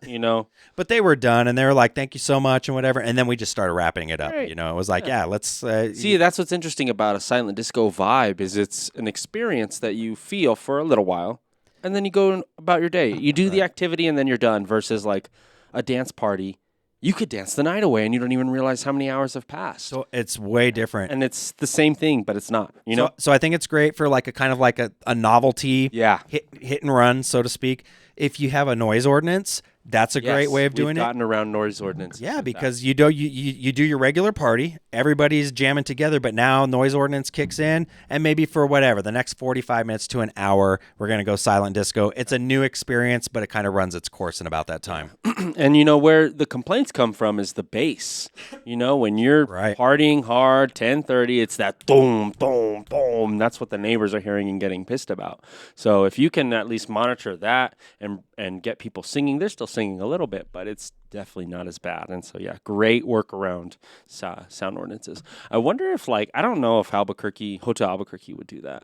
But they were done, and they were like, thank you so much, and whatever. And then we just started wrapping it up. Right. It was like, let's... See, that's what's interesting about a silent disco vibe is it's an experience that you feel for a little while, and then you go about your day. You do the activity, and then you're done, versus like a dance party. You could dance the night away, and you don't even realize how many hours have passed. So it's way different. And it's the same thing, but it's not, you know? So I think it's great for like a kind of like a novelty Yeah. hit and run, so to speak. If you have a noise ordinance, that's a great way of doing we've gotten around noise ordinance. Yeah, because you do your regular party, everybody's jamming together, but now noise ordinance kicks in, and maybe for whatever, the next 45 minutes to an hour, we're going to go silent disco. It's a new experience, but it kind of runs its course in about that time. And where the complaints come from is the bass. When you're Right. partying hard, 10:30, it's that boom, boom, boom. That's what the neighbors are hearing and getting pissed about. So if you can at least monitor that and get people singing, they're still singing a little bit, but it's definitely not as bad. And so, yeah, great work around sound ordinances. I wonder if, I don't know if Hotel Albuquerque would do that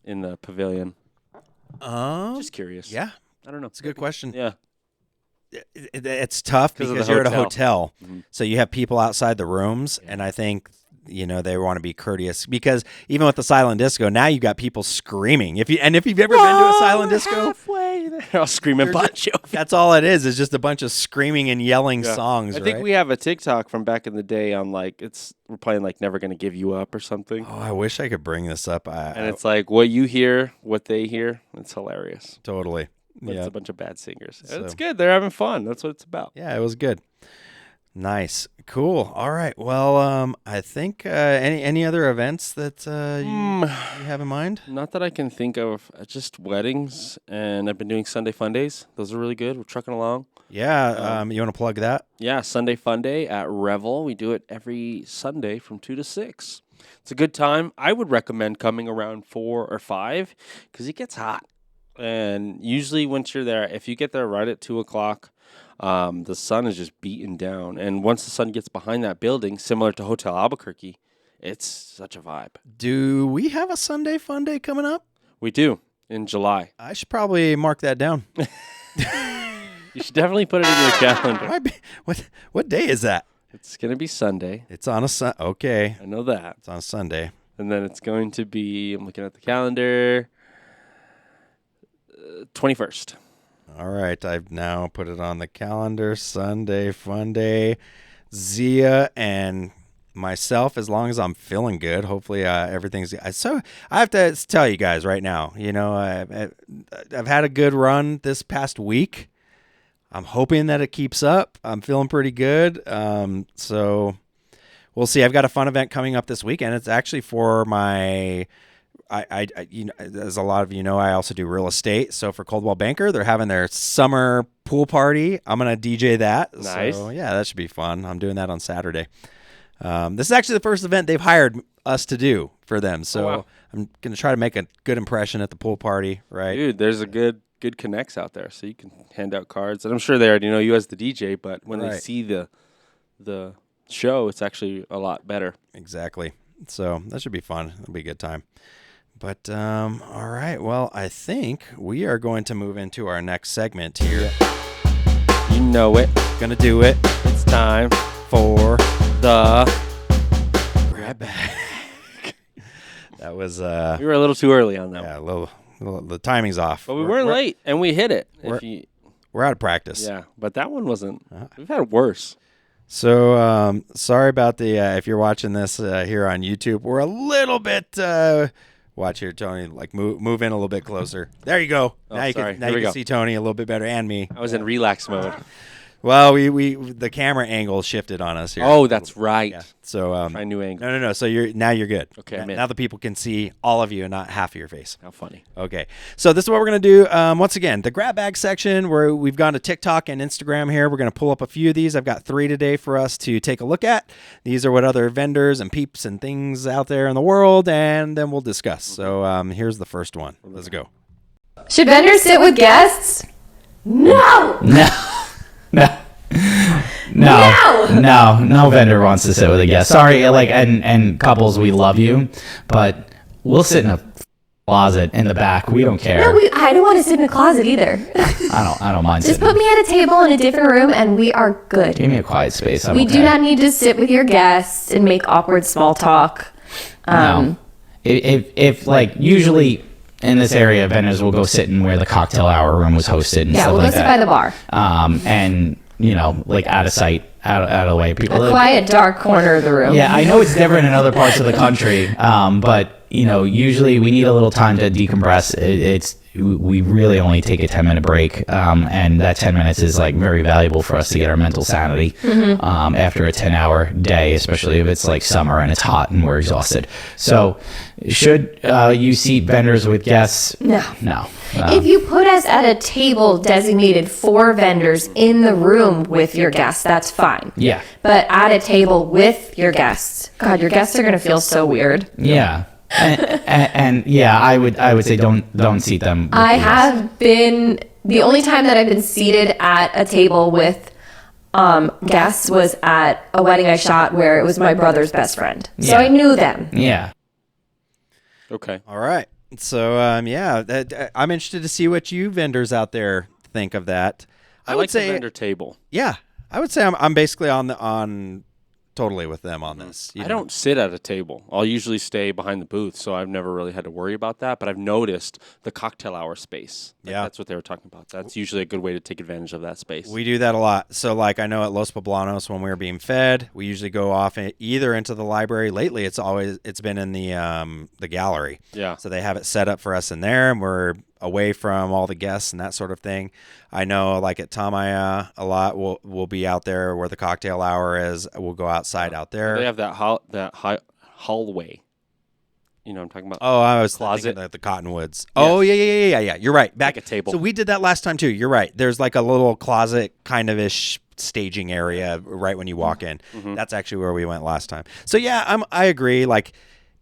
in the pavilion. Just curious. Yeah, I don't know. it's a good question. Yeah. It's tough 'Cause of because the you're at a hotel. hotel, so you have people outside the rooms, and I think they want to be courteous because even with the silent disco, now you got people screaming. If you've ever been to a silent disco, Halfway there. I'll scream and punch you. that's all it is just a bunch of screaming and yelling songs. I think right? we have a TikTok from back in the day on we're playing Never Gonna Give You Up or something. Oh, I wish I could bring this up. And it's what you hear, what they hear. It's hilarious. Totally. But Yeah. It's a bunch of bad singers. So- It's good. They're having fun. That's what it's about. Yeah, it was good. Nice. Cool. All right. Well, I think any other events that you have in mind? Not that I can think of. Just weddings, and I've been doing Sunday Fun Days. Those are really good. We're trucking along. Yeah. You want to plug that? Yeah, Sunday Fun Day at Revel. We do it every Sunday from 2 to 6. It's a good time. I would recommend coming around 4 or 5 because it gets hot. And usually once you're there, if you get there right at 2 o'clock, the sun is just beaten down. And once the sun gets behind that building, similar to Hotel Albuquerque, it's such a vibe. Do we have a Sunday Fun Day coming up? We do in July. I should probably mark that down. You should definitely put it in your calendar. Might be- What day is that? It's going to be Sunday. It's on a Okay. I know that. It's on a Sunday. And then it's going to be, I'm looking at the calendar, 21st. All right. I've now put it on the calendar. Sunday Fun Day. Zia and myself, as long as I'm feeling good, hopefully everything's... So I have to tell you guys right now, I've had a good run this past week. I'm hoping that it keeps up. I'm feeling pretty good. So we'll see. I've got a fun event coming up this weekend. It's actually for my... as a lot of you know, I also do real estate. So for Coldwell Banker, they're having their summer pool party. I'm going to DJ that. Nice. So yeah, that should be fun. I'm doing that on Saturday. This is actually the first event they've hired us to do for them. So wow. I'm going to try to make a good impression at the pool party, right? Dude, there's a good connects out there, so you can hand out cards. And I'm sure they already know you as the DJ, but when they Right. see the show, it's actually a lot better. Exactly. So that should be fun. It'll be a good time. But all right. Well, I think we are going to move into our next segment here. You know it. Gonna do it. It's time For the grab bag. That was We were a little too early on that yeah, one. a little the timing's off. But we weren't late, and we hit it. We're out of practice. Yeah, but that one wasn't. We've had worse. So sorry about the if you're watching this here on YouTube, we're a little bit watch here, Tony, like move in a little bit closer. There you go. Oh, now you sorry. can Here we go. see Tony a little bit better and me. I was in relax mode. Well, we the camera angle shifted on us here. Oh, that's right. Yeah. So My new angle. no. So you're good. Okay, Now, man. now the people can see all of you and not half of your face. How funny. Okay, so this is what we're going to do. Once again, the grab bag section where we've gone to TikTok and Instagram here. We're going to pull up a few of these. I've got 3 today for us to take a look at. These are what other vendors and peeps and things out there in the world, and then we'll discuss. So here's the first one. Let's go. Should vendors sit with guests? No! No vendor wants to sit with a guest. Sorry, like, and couples, we love you, but we'll sit in a closet in the back. We don't care. No, I don't want to sit in a closet either. I don't mind Just sitting. put me at a table in a different room and we are good. Give me a quiet space. We do not need to sit with your guests and make awkward small talk. No. If like usually in this area, vendors will go sit in where the cocktail hour room was hosted and Yeah, stuff we'll go like sit that. by the bar. And like out of sight, out of the way. People A quiet, dark corner of the room. Yeah, I know it's different in other parts of the country, but usually we need a little time to decompress. We really only take a 10-minute break, and that 10 minutes is like very valuable for us to get our mental sanity after a 10-hour day, especially if it's like summer and it's hot and we're exhausted. So, should you seat vendors with guests? No. If you put us at a table designated for vendors in the room with your guests, that's fine. Yeah. But at a table with your guests, God, your guests are going to feel so weird. Yeah. And yeah, I would say don't seat them. I have been, the only time that I've been seated at a table with guests was at a wedding I shot where it was my brother's best friend. So Yeah. I knew them. Yeah. Okay. All right. So I'm interested to see what you vendors out there think of that. I would like say the vendor table. Yeah, I would say I'm basically on totally with them on this. I don't sit at a table. I'll usually stay behind the booth, so I've never really had to worry about that. But I've noticed the cocktail hour space. Like, Yeah. that's what they were talking about. That's usually a good way to take advantage of that space. We do that a lot. So, like, I know at Los Poblanos when we were being fed, we usually go off either into the library. Lately, it's been in the gallery. Yeah. So they have it set up for us in there, and we're away from all the guests and that sort of thing. I know, like at Tamaya, a lot we'll be out there where the cocktail hour is. We'll go outside out there. They have that hallway. You know what I'm talking about? Oh, I was Closet. thinking of the Cottonwoods. Oh, yeah. You're right. Back Like a table. So we did that last time too. You're right. There's like a little closet kind of ish staging area right when you walk in. Mm-hmm. That's actually where we went last time. So yeah, I agree. Like,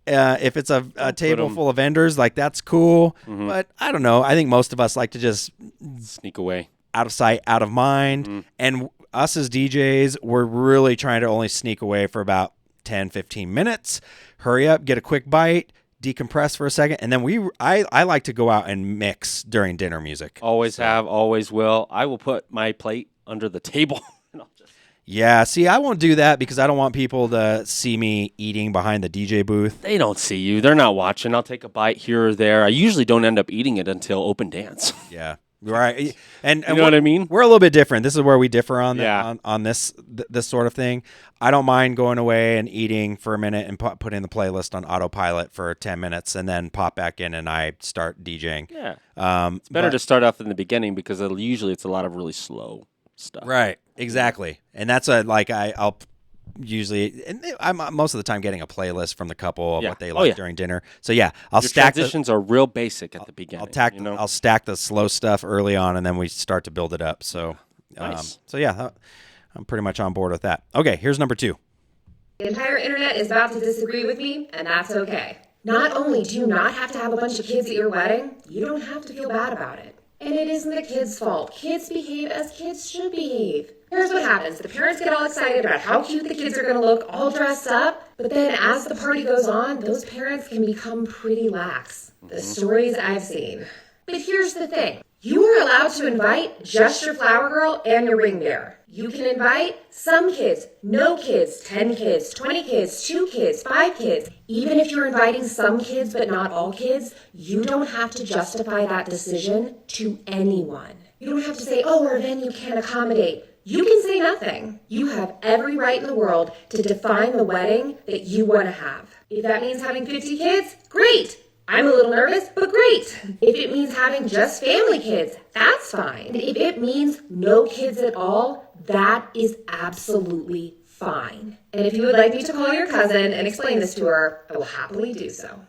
if it's a table full of vendors, like that's cool. Mm-hmm. But I don't know. I think most of us like to just Sneak away. out of sight, out of mind. Mm-hmm. And us as DJs, we're really trying to only sneak away for about 10, 15 minutes. Hurry up, get a quick bite, decompress for a second. And then I like to go out and mix during dinner music. Always have, always will. I will put my plate under the table. And I'll just... Yeah, see, I won't do that because I don't want people to see me eating behind the DJ booth. They don't see you. They're not watching. I'll take a bite here or there. I usually don't end up eating it until open dance. Yeah. Right. And You know what I mean? We're a little bit different. This is where we differ on Yeah. on this sort of thing. I don't mind going away and eating for a minute and putting the playlist on autopilot for 10 minutes and then pop back in and I start DJing. Yeah. It's Better to start off in the beginning because usually it's a lot of really slow stuff. Right. Exactly. And that's I'll usually, and I'm most of the time getting a playlist from the couple of Yeah. what they Oh, like yeah. during dinner. So yeah, I'll Your stack transitions are real basic at the beginning. I'll stack the slow stuff early on, and then we start to build it up. So, Nice. So yeah, I'm pretty much on board with that. Okay, here's number 2. The entire internet is about to disagree with me, and that's okay. Not only do you not have to have a bunch of kids at your wedding, you don't have to feel bad about it. And it isn't the kids' fault. Kids behave as kids should behave. Here's what happens. The parents get all excited about how cute the kids are going to look all dressed up, But then as the party goes on, those parents can become pretty lax. The stories I've seen. But here's the thing. You are allowed to invite just your flower girl and your ring bearer. You can invite some kids, no kids, 10 kids, 20 kids, 2 kids, 5 kids. Even if you're inviting some kids but not all kids, you don't have to justify that decision to anyone. You don't have to say, oh, our venue can't accommodate. You can say nothing. You have every right in the world to define the wedding that you want to have. If that means having 50 kids, great. I'm a little nervous, but great. If it means having just family kids, that's fine. And if it means no kids at all, that is absolutely fine. And if you would like me to call your cousin and explain this to her, I will happily do so.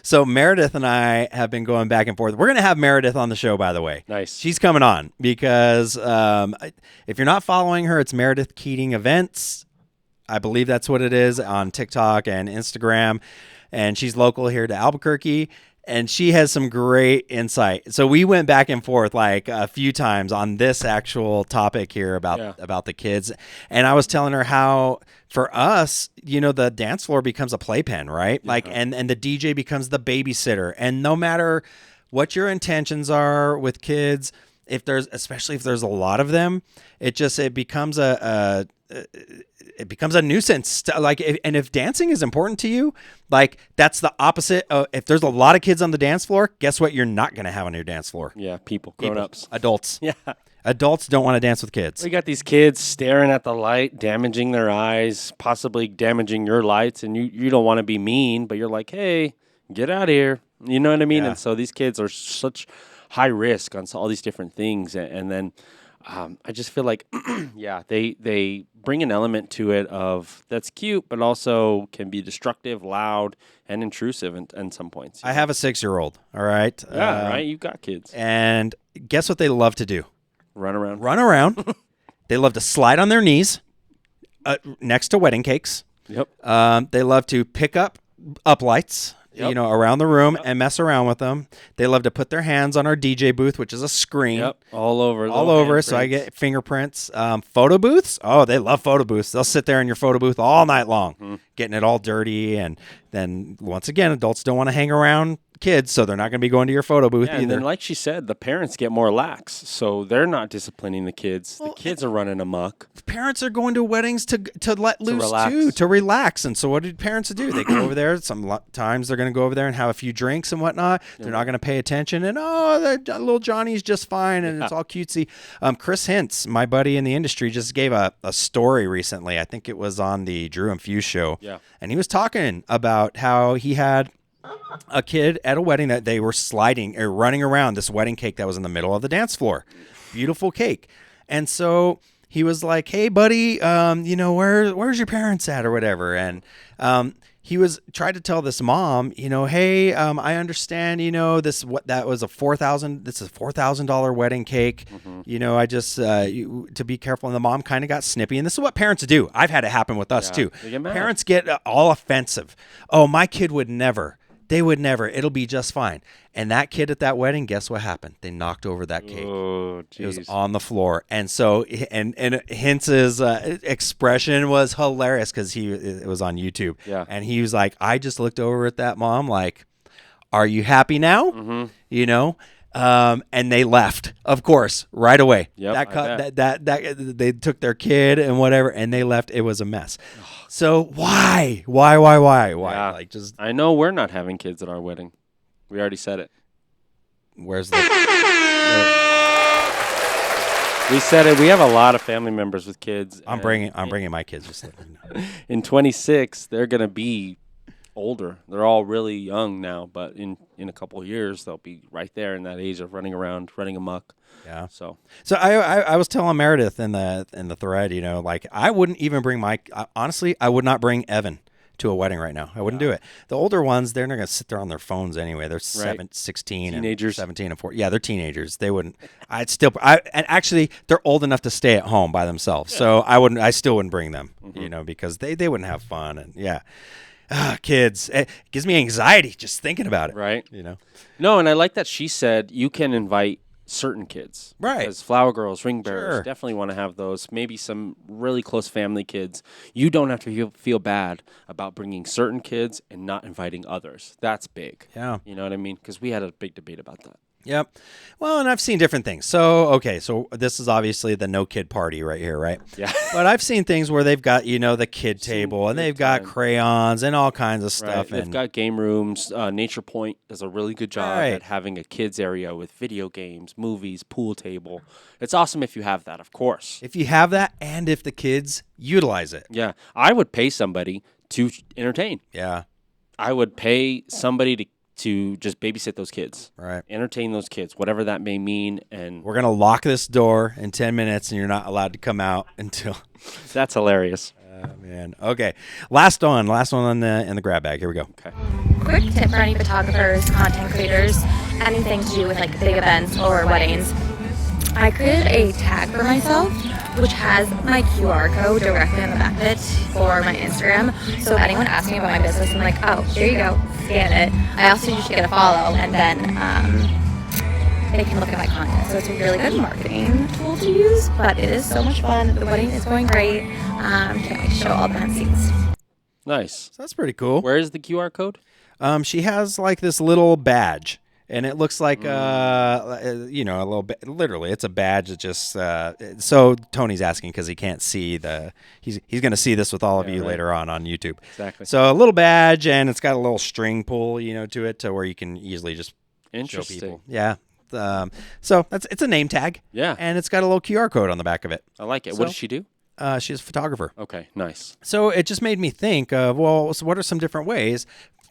So Meredith and I have been going back and forth. We're going to have Meredith on the show, by the way. Nice. She's coming on because if you're not following her, it's Meredith Keating Events. I believe that's what it is on TikTok and Instagram. And she's local here to Albuquerque. And she has some great insight. So we went back and forth like a few times on this actual topic here about the kids. And I was telling her how for us, you know, the dance floor becomes a playpen, right? Like, and the DJ becomes the babysitter. And no matter what your intentions are with kids, especially if there's a lot of them, it becomes a nuisance. And if dancing is important to you, like that's the opposite of if there's a lot of kids on the dance floor, guess what you're not going to have on your dance floor? Yeah, grown-ups. Adults. Yeah. Adults don't want to dance with kids. We got these kids staring at the light, damaging their eyes, possibly damaging your lights, and you don't want to be mean, but you're like, hey, get out of here. You know what I mean? Yeah. And so these kids are such high risk on all these different things. And then I just feel like, they bring an element to it of that's cute, but also can be destructive, loud, and intrusive in some points. I have a 6-year-old, all right? Yeah, right? You've got kids. And guess what they love to do? Run around. Run around. They love to slide on their knees next to wedding cakes. Yep. They love to pick up lights. Yep. You know, around the room and mess around with them. They love to put their hands on our DJ booth, which is a screen. Yep, all over. All over, so I get fingerprints. Photo booths? Oh, they love photo booths. They'll sit there in your photo booth all night long, getting it all dirty. And then, once again, adults don't want to hang around kids, so they're not going to be going to your photo booth either. And then, like she said, the parents get more lax, so they're not disciplining the kids. The kids are running amok. Parents are going to weddings to let loose relax. too, to relax. And so what do parents do? They go over there. Sometimes they're going to go over there and have a few drinks and whatnot. They're not going to pay attention. And little Johnny's just fine, and it's all cutesy. Chris Hintz, my buddy in the industry, just gave a story recently. I think it was on the Drew and Fuse show. Yeah. And he was talking about how he had a kid at a wedding that they were sliding or running around this wedding cake that was in the middle of the dance floor. Beautiful cake. And so he was like, hey, buddy, where's your parents at or whatever? And he tried to tell this mom, hey, I understand, this is a $4,000 wedding cake. I just to be careful. And the mom kind of got snippy. And this is what parents do. I've had it happen with us too. They get mad. Parents get all offensive. Oh, my kid would never. They would never. It'll be just fine. And that kid at that wedding, guess what happened? They knocked over that cake. Oh, geez. It was on the floor. And so, and Hintz's expression was hilarious because it was on YouTube. Yeah. And he was like, I just looked over at that mom like, are you happy now? Mm-hmm. And they left, of course, right away. Yep, They took their kid and whatever, and they left. It was a mess. So why? Yeah. Like, just I know we're not having kids at our wedding. We already said it. where's the? We said it. We have a lot of family members with kids. I'm bringing my kids. Just so you know. In 26, they're gonna be older. They're all really young now, but in a couple of years, they'll be right there in that age of running around, running amok. Yeah. So I was telling Meredith in the thread, like I wouldn't even bring honestly, I would not bring Evan to a wedding right now. I wouldn't do it. The older ones, they're not going to sit there on their phones anyway. They're 16 teenagers. and 17 and 14. Yeah, they're teenagers. They wouldn't. And actually, they're old enough to stay at home by themselves. Yeah. So I still wouldn't bring them, because they wouldn't have fun. And kids, it gives me anxiety just thinking about it. Right. No, and I like that she said you can invite certain kids. Right. Because flower girls, ring bearers, Sure. definitely want to have those. Maybe some really close family kids. You don't have to feel bad about bringing certain kids and not inviting others. That's big. Yeah. You know what I mean? Because we had a big debate about that. Yep. Well, and I've seen different things. So this is obviously the no kid party right here, right? Yeah. But I've seen things where they've got, the kid table and they've got time. crayons and all kinds of Right. stuff. They've And got game rooms. Nature Point does a really good job Right. at having a kids area with video games, movies, pool table. It's awesome if you have that, of course. if you have that and if the kids utilize it. Yeah. I would pay somebody to entertain. Yeah. I would pay somebody to just babysit those kids. Right. Entertain those kids, whatever that may mean. And We're going to lock this door in 10 minutes and you're not allowed to come out until... that's hilarious. Man. Okay. Last one in the grab bag. Here we go. Okay. Quick tip for any photographers, content creators, anything to do with like big events or weddings. I created a tag for myself, which has my QR code directly on the back of it for my Instagram. So if anyone asks me about my business, I'm like, oh, here you go, scan it. I also usually get a follow, and then they can look at my content. So it's a really good marketing tool to use, but it is so much fun. The wedding is going great. Can't wait to show all the behind the scenes. Nice. So that's pretty cool. Where is the QR code? She has like this little badge. And it looks like, a little bit. Literally, it's a badge that just. So Tony's asking because he can't see He's going to see this with all of you later on YouTube. Exactly. So a little badge, and it's got a little string pull, to it, to where you can easily just show Interesting. people. Yeah. So it's a name tag. Yeah. And it's got a little QR code on the back of it. I like it. So- What does she do? She's a photographer. Okay, nice. So it just made me think of, so what are some different ways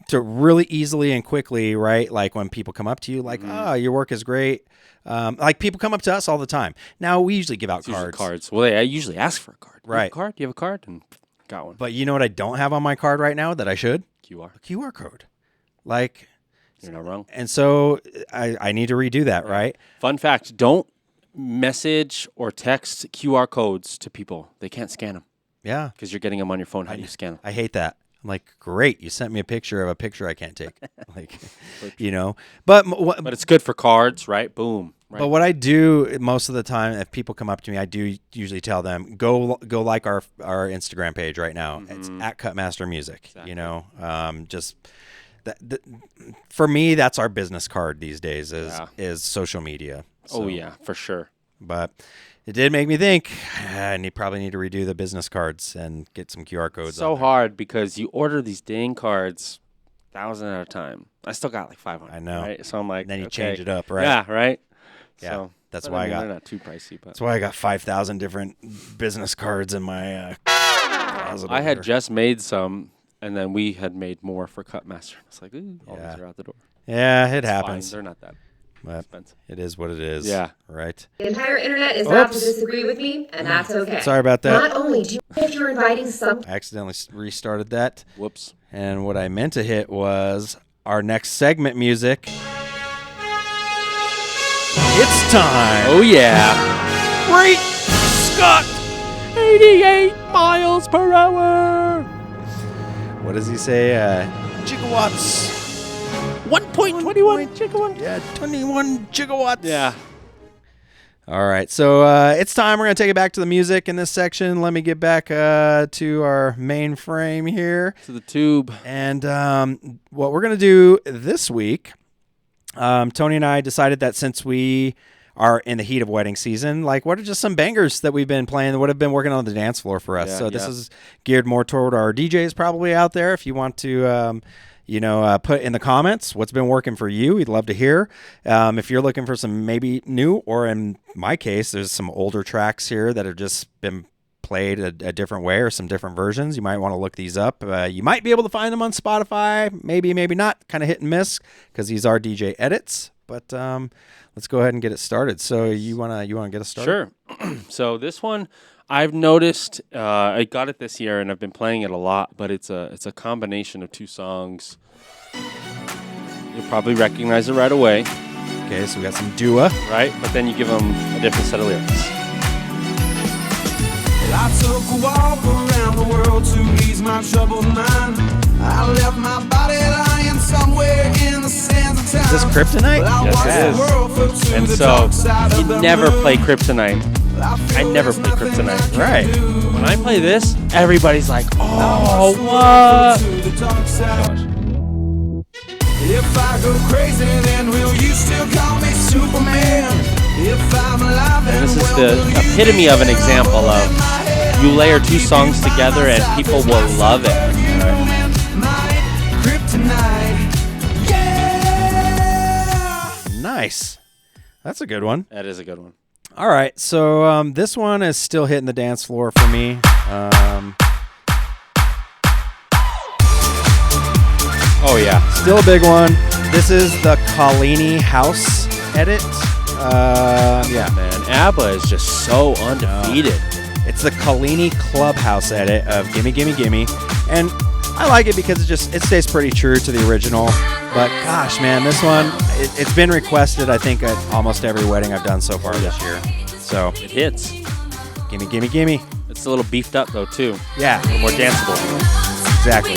to really easily and quickly, right? Like when people come up to you, like, oh, your work is great. Like people come up to us all the time. Now we usually give out It's usually cards. cards. Well, I usually ask for a card. You have a Right. card? You have a card? And got one. But you know what I don't have on my card right now that I should? QR. A QR code. Like, You're not wrong. and so I need to redo that, right? Fun fact, don't message or text QR codes to people. They can't scan them Yeah. because you're getting them on your phone. How do you scan them? I hate that. I'm like, great, you sent me a picture of a picture I can't take. Like, But But it's good for cards, right? Boom. Right. But what I do most of the time, if people come up to me, I do usually tell them, go like our Instagram page right now. It's at Cutmaster Music. For me, that's our business card these days is social media. So, Oh, yeah, for sure. But it did make me think I probably need to redo the business cards and get some QR codes. So on there. hard because you order these dang cards 1,000 at a time. I still got like 500. I know. Right? So I'm like, And then you okay. change it up, right? Yeah, right. Yeah, So, that's but why I mean, I got. they're not too pricey, but That's why I got 5,000 different business cards in my closet. I had over. just made some, and then we had made more for Cutmaster. It's like, ooh, all Yeah. these are out the door. Yeah, it It's fine. happens. They're not that But expensive. it is what it is. Yeah. Right. The entire internet is about to Oops. disagree with me, and that's okay. Sorry about that. Not only do you, if you're inviting some I accidentally restarted that. Whoops. And what I meant to hit was our next segment music. It's time. Oh, yeah. Great Scott! 88 miles per hour. What does he say? Gigawatts. 1.21 gigawatts. Yeah, 21 gigawatts. Yeah. All right, so it's time. We're going to take it back to the music in this section. Let me get back to our main frame here. To the tube. And what we're going to do this week, Tony and I decided that since we are in the heat of wedding season, like what are just some bangers that we've been playing that would have been working on the dance floor for us. Yeah, so this yeah. is geared more toward our DJs probably out there. If you want to, put in the comments what's been working for you. We'd love to hear. If you're looking for some maybe new, or in my case, there's some older tracks here that have just been played a different way or some different versions. You might want to look these up. You might be able to find them on Spotify. Maybe not. Kind of hit and miss because these are DJ edits. But let's go ahead and get it started. So you wanna get us started? Sure. So this one, I've noticed. I got it this year, and I've been playing it a lot. But it's a combination of two songs. You'll probably recognize it right away, Okay, so we got some Dua. right? But then you give them a different set of lyrics. I took a walk around the world to ease my troubled mind. I left my body lying Is this Kryptonite? Yes, it is. And so you never play Kryptonite. I never play Kryptonite. Right. When I play this, everybody's like, "Oh, what?" If I go crazy, then will you still call me Superman? If I'm alive, And this is the epitome of an example of you layer two songs together and people will love it. Nice. That's a good one. That is a good one. All right, so this one is still hitting the dance floor for me. Oh yeah, still a big one. This is the Collini House edit. Yeah, man, ABBA is just so undefeated. It's the Collini Clubhouse edit of Gimme Gimme Gimme, and I like it because it stays pretty true to the original. But gosh, man, this one it's been requested. I think at almost every wedding I've done so far this year. So it hits. Gimme Gimme Gimme. It's a little beefed up though too. Yeah, a little more danceable. Exactly.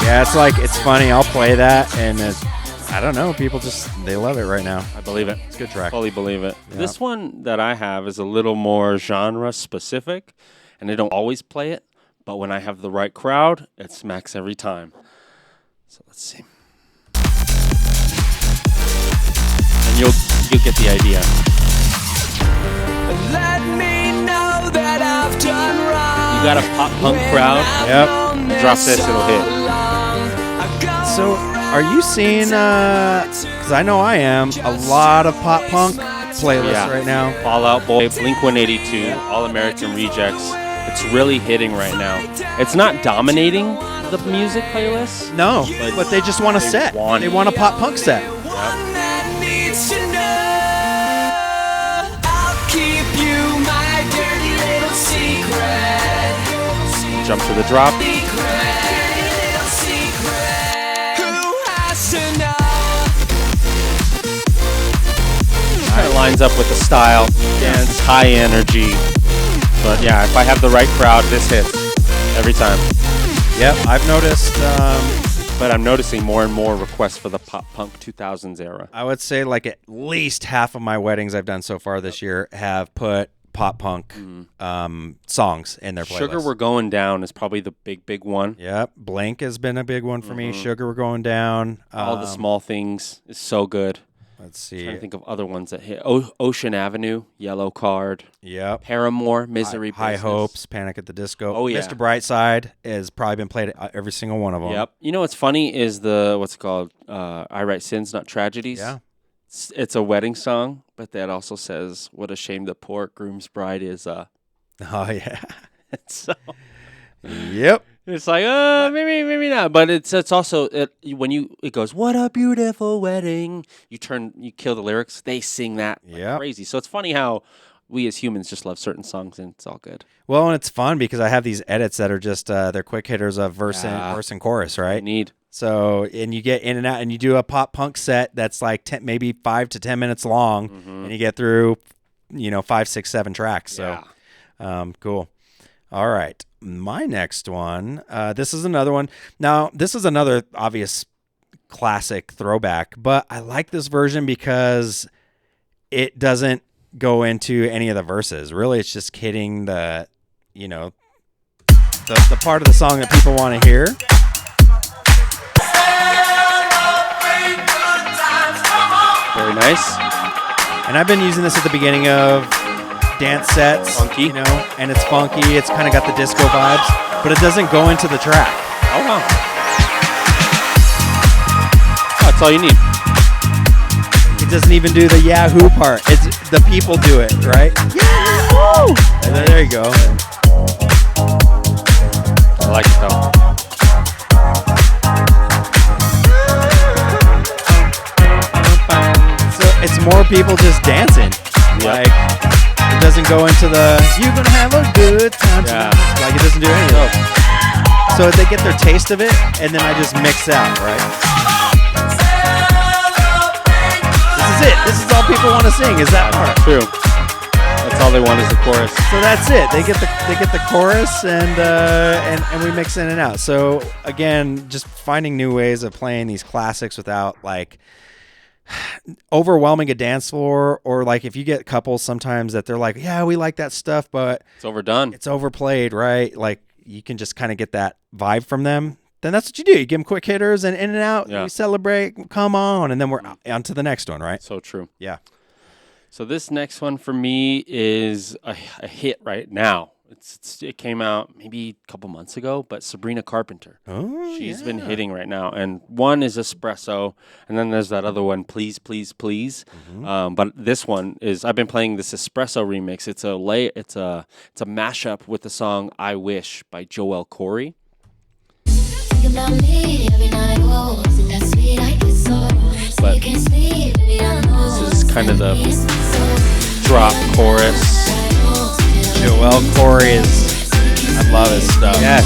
Yeah, it's funny. I'll play that, and I don't know. People they love it right now. I believe it. It's a good track. Fully believe it. Yeah. This one that I have is a little more genre specific, and I don't always play it, but when I have the right crowd, it smacks every time. So let's see. And you'll get the idea. Let me know that I've done wrong. You got a pop punk crowd. Yep. Drop this, it'll hit. So, are you seeing? Because I know I am a lot of pop punk playlists right now. Fall Out Boy, Blink-182, All American Rejects. It's really hitting right now. It's not dominating the music playlists. No, but they just want a set. They want a pop punk set. Jump to the drop. Kind of lines up with the style. Dance, high energy. But yeah, if I have the right crowd, this hits every time. Yep, I've noticed. But I'm noticing more and more requests for the pop punk 2000s era. I would say like at least half of my weddings I've done so far this year have put pop punk songs in their playlist. Sugar We're Going Down is probably the big one. Yep, Blank has been a big one for me. Sugar We're Going Down. All the Small Things is so good. Let's see. I'm trying to think of other ones that hit. Ocean Avenue, Yellow Card. Yep. Paramore, Misery High Business. Hopes, Panic at the Disco. Oh, yeah. Mr. Brightside has probably been played at every single one of them. Yep. You know what's funny is what's it called? I Write Sins, Not Tragedies. Yeah. It's a wedding song, but that also says, "What a shame the poor groom's bride is." Oh yeah. So. Yep. It's like, maybe not, but it's also when it goes, "What a beautiful wedding." You kill the lyrics. They sing that like crazy. So it's funny how we as humans just love certain songs, and it's all good. Well, and it's fun because I have these edits that are just they're quick hitters of verse and chorus, right? You need. So, and you get in and out, and you do a pop punk set that's like maybe 5 to 10 minutes long, and you get through, 5, 6, 7 tracks. So, cool. All right, my next one. This is another one. Now, this is another obvious classic throwback, but I like this version because it doesn't go into any of the verses. Really, it's just hitting the part of the song that people want to hear. Very nice. And I've been using this at the beginning of dance sets, funky, and it's funky. It's kind of got the disco vibes, but it doesn't go into the track. Oh, wow. That's all you need. It doesn't even do the Yahoo part. It's the people do it, right? Yahoo! And then, there you go. I like it though. So it's more people just dancing. Yep. Like, it doesn't go into the "you're gonna have a good time." Yeah. tonight." Like it doesn't do anything. So they get their taste of it, and then I just mix out, right? This is it. This is all people want to sing. Is that part? True. That's all they want is the chorus. So that's it. They get the chorus, and we mix in and out. So again, just finding new ways of playing these classics without like overwhelming a dance floor, or like if you get couples sometimes that they're like, yeah, we like that stuff, but It's overdone. it's overplayed, right? Like you can just kind of get that vibe from them. Then that's what you do. You give them quick hitters and in and out. Yeah. You celebrate. Come on, and then we're on to the next one, right? So true. Yeah. So this next one for me is a hit right now. It came out maybe a couple months ago, but Sabrina Carpenter. Oh, She's been hitting right now. And one is Espresso, and then there's that other one, Please, Please, Please. But this one is, I've been playing this Espresso remix. It's a mashup with the song I Wish by Joel Corey. But this is kind of the drop chorus. Joel Corey is, I love his stuff. Yes.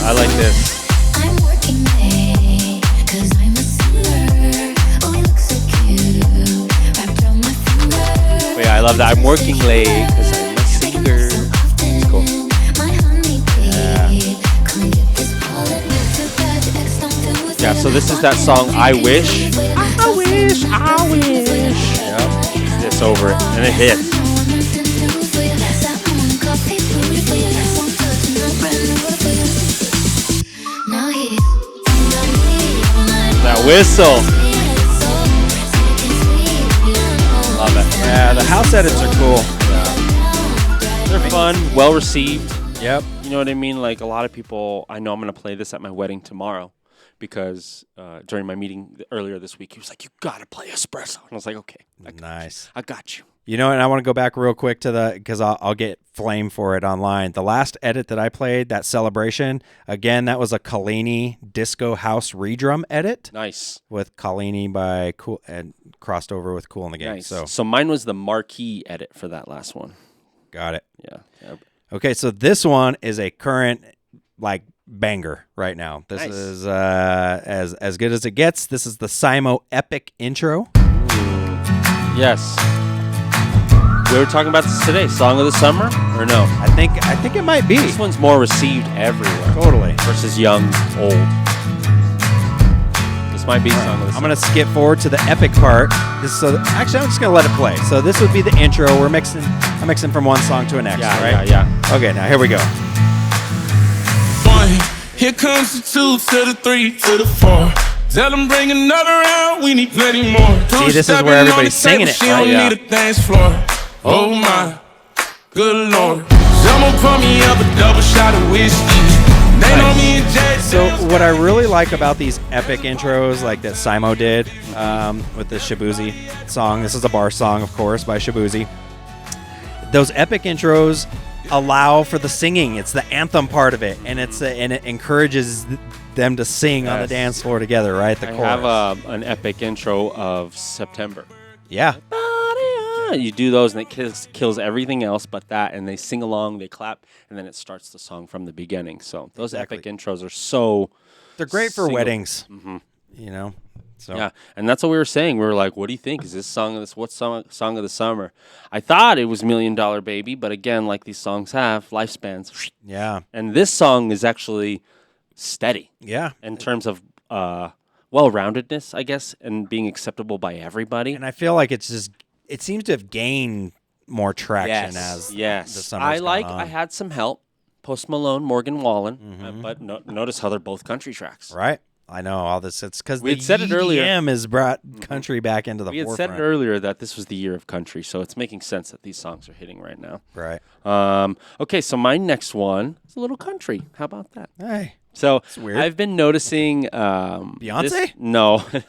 I like this. But yeah, I love that. I'm working late because I'm a singer. It's cool. Yeah, so this is that song, I Wish. I wish, I wish. Yep. It's over it, and it hits. That whistle. Love it. Yeah, the house edits are cool. They're fun, well received. Yep. You know what I mean? Like a lot of people, I know I'm going to play this at my wedding tomorrow because during my meeting earlier this week, he was like, you got to play Espresso. And I was like, okay. Nice. I got you. You know, and I want to go back real quick to because I'll get flame for it online. The last edit that I played, that celebration, again, that was a Kalini disco house redrum edit. Nice. With Kalini by Cool and crossed over with Cool in the Game. Nice. So mine was the marquee edit for that last one. got it. Yeah. Yep. Okay, so this one is a current like banger right now. This is as good as it gets. This is the Simo Epic intro. Yes. We were talking about this today. Song of the summer or no? I think it might be. This one's more received everywhere. Totally. Versus young, old. This might be song of the summer. I'm gonna skip forward to the epic part. Actually, I'm just gonna let it play. So this would be the intro. I'm mixing from one song to the next. Right? Yeah. Okay, now here we go. 1, here comes the 2 to the 3 to the 4. Tell them bring another round, we need plenty more. See, this is where everybody's singing it. She don't need a dance floor. Oh my, good lord. Someone pour me up a double shot of whiskey. They know me and Jay. So what I really like about these epic intros, like that Simo did with the Shabuzi song. This is a bar song, of course, by Shabuzi. Those epic intros allow for the singing. It's the anthem part of it, and it encourages them to sing on the dance floor together, right? The chorus. I have an epic intro of September. Yeah. You do those, and it kills everything else but that, and they sing along, they clap, and then it starts the song from the beginning. So those epic intros are so... They're great for weddings, you know? So. Yeah, and that's what we were saying. We were like, what do you think? Is this song of song of the summer? I thought it was $1 Million Baby, but again, like these songs have, lifespans. Yeah. And this song is actually steady. Yeah. In terms of well-roundedness, I guess, and being acceptable by everybody. And I feel like it seems to have gained more traction as the summer's gone on. I had some help. Post Malone, Morgan Wallen, but notice how they're both country tracks. Right. I know all this. It's because we had said it earlier. EDM has brought country back into the forefront. We had said it earlier that this was the year of country, so it's making sense that these songs are hitting right now. Right. Okay, so my next one is a little country. How about that? Hey. So it's weird. I've been noticing Beyonce?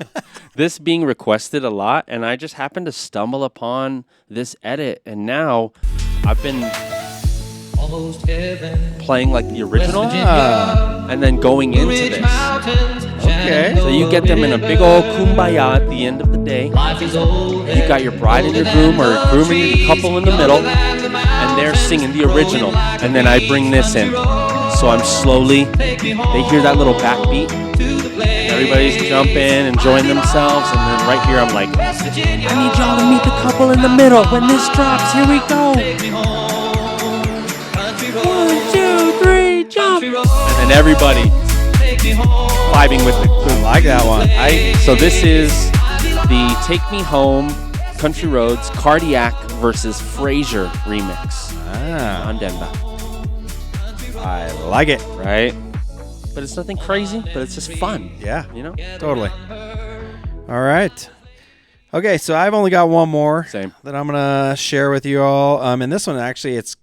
This being requested a lot, and I just happened to stumble upon this edit, and now I've been playing like the original and then going into this. Okay. So you get them in a big old kumbaya at the end of the day. You got your bride and your groom, or groom and your couple in the middle, and they're singing the original. And then I bring this in. So I'm slowly, they hear that little backbeat. Everybody's jumping, enjoying themselves, and then right here I'm like, I need y'all to meet the couple in the middle. When this drops, here we go. 1, 2, 3, jump. And then everybody vibing with the I like that one. So this is the Take Me Home, Country Roads, Cardiac versus Frasier remix on Denver. I like it. Right? But it's nothing crazy, but it's just fun. Yeah. You know? Totally. All right. Okay, so I've only got one more that I'm going to share with you all. And this one, actually, it's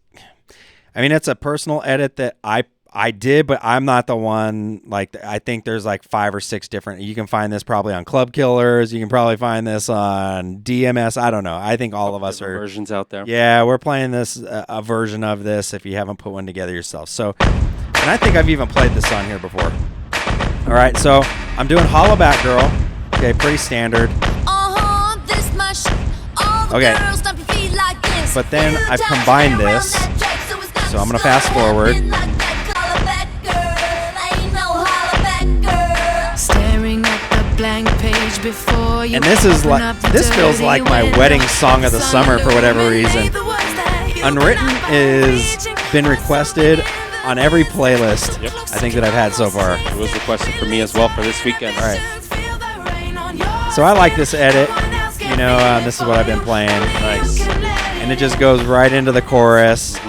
a personal edit that I did, but I'm not the one. Like, I think there's like 5 or 6 different. You can find this probably on Club Killers. You can probably find this on DMS. I don't know. I think all of us are versions out there. Yeah, we're playing this a version of this if you haven't put one together yourself. So, and I think I've even played this on here before. All right, so I'm doing Hollaback Girl. Okay, pretty standard. Okay, but then I've combined this. So I'm gonna fast forward. And this is like, this feels like my wedding song of the summer for whatever reason. Unwritten is been requested on every playlist I think that I've had so far. It was requested for me as well for this weekend. All right. So I like this edit. You know, this is what I've been playing. Nice. And it just goes right into the chorus.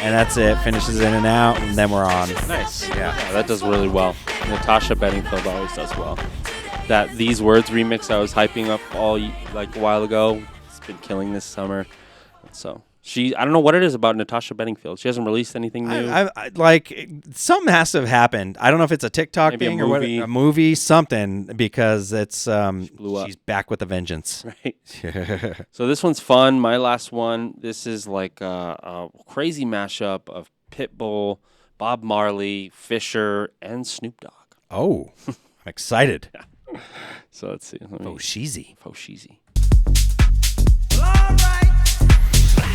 And that's it. Finishes in and out, and then we're on. Nice. Yeah, that does really well. Natasha Bedingfield always does well. That These Words remix I was hyping up like a while ago, it's been killing this summer. So I don't know what it is about Natasha Bedingfield. She hasn't released anything new. I like, something has to have happened. I don't know if it's a TikTok Maybe thing a or what, movie. a movie, something, because it's blew up. She's back with a vengeance. Right. So this one's fun. My last one. This is like a crazy mashup of Pitbull, Bob Marley, Fisher, and Snoop Dogg. Oh, I'm excited. Yeah. So let's see. Fosheezy.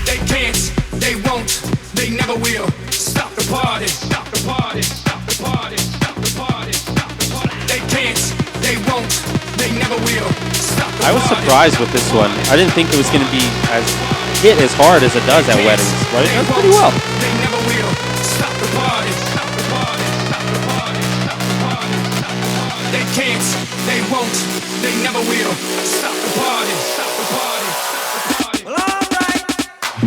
They can't, they won't, they never will. Stop the party, stop the party, stop the party, stop the party, stop the party. They can't, they won't, they never will. Stop the party. I was surprised with this one. I didn't think it was going to be hit as hard as it does at weddings, but it does pretty well. They never will. Stop the party, stop the party, stop the party, stop the party, stop the party. They can't, they won't, they never will. Stop the party, stop the party, stop the party. Well, all right.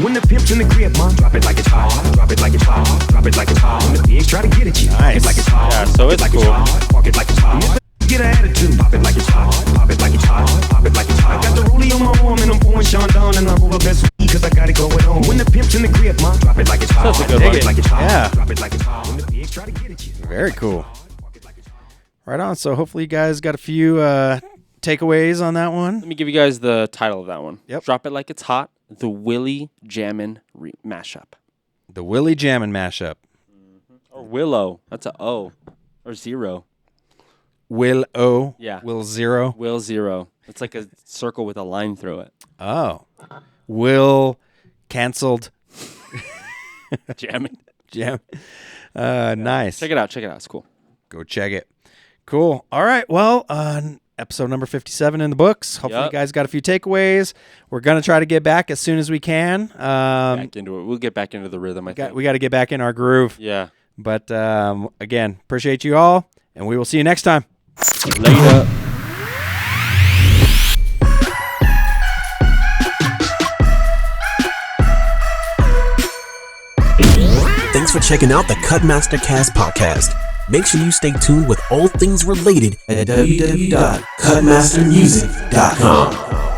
When the pimp's in the crib, mom, drop it like it's hot. Drop it like it's hot. Drop it like it's hot. When the pigs try to get at you, nice. It's like it's hot. Yeah, so it's like cool. It's hot. Park it like it's hot. Get an attitude. Pop it like it's hot. Pop it like it's hot. Pop it like it's hot. I got the rollie on my arm and I'm pouring Sean down and I'm over best because I got it going on. When the pimp's in the crib, mom, drop it like it's hot. That's a good Drop one. it like it's hot. Yeah. Drop it like it's hot. When the pigs try to get at you. Very cool. Right on. So hopefully you guys got a few takeaways on that one. Let me give you guys the title of that one. Yep. Drop It Like It's Hot, the Willie Jammin' mashup. The Willie Jammin' mashup. Or Willow. That's a O. Or Zero. Will O. Yeah. Will Zero. Will Zero. It's like a circle with a line through it. Oh. Will canceled. Jamming. Jam. Nice. Check it out. It's cool. Go check it. Cool. All right. Well, episode number 57 in the books. Hopefully you guys got a few takeaways. We're going to try to get back as soon as we can. Back into it. We'll get back into the rhythm, I think. We got to get back in our groove. Yeah. But again, appreciate you all, and we will see you next time. Later. Thanks for checking out the Cutmaster Cast podcast. Make sure you stay tuned with all things related at www.cutmastermusic.com.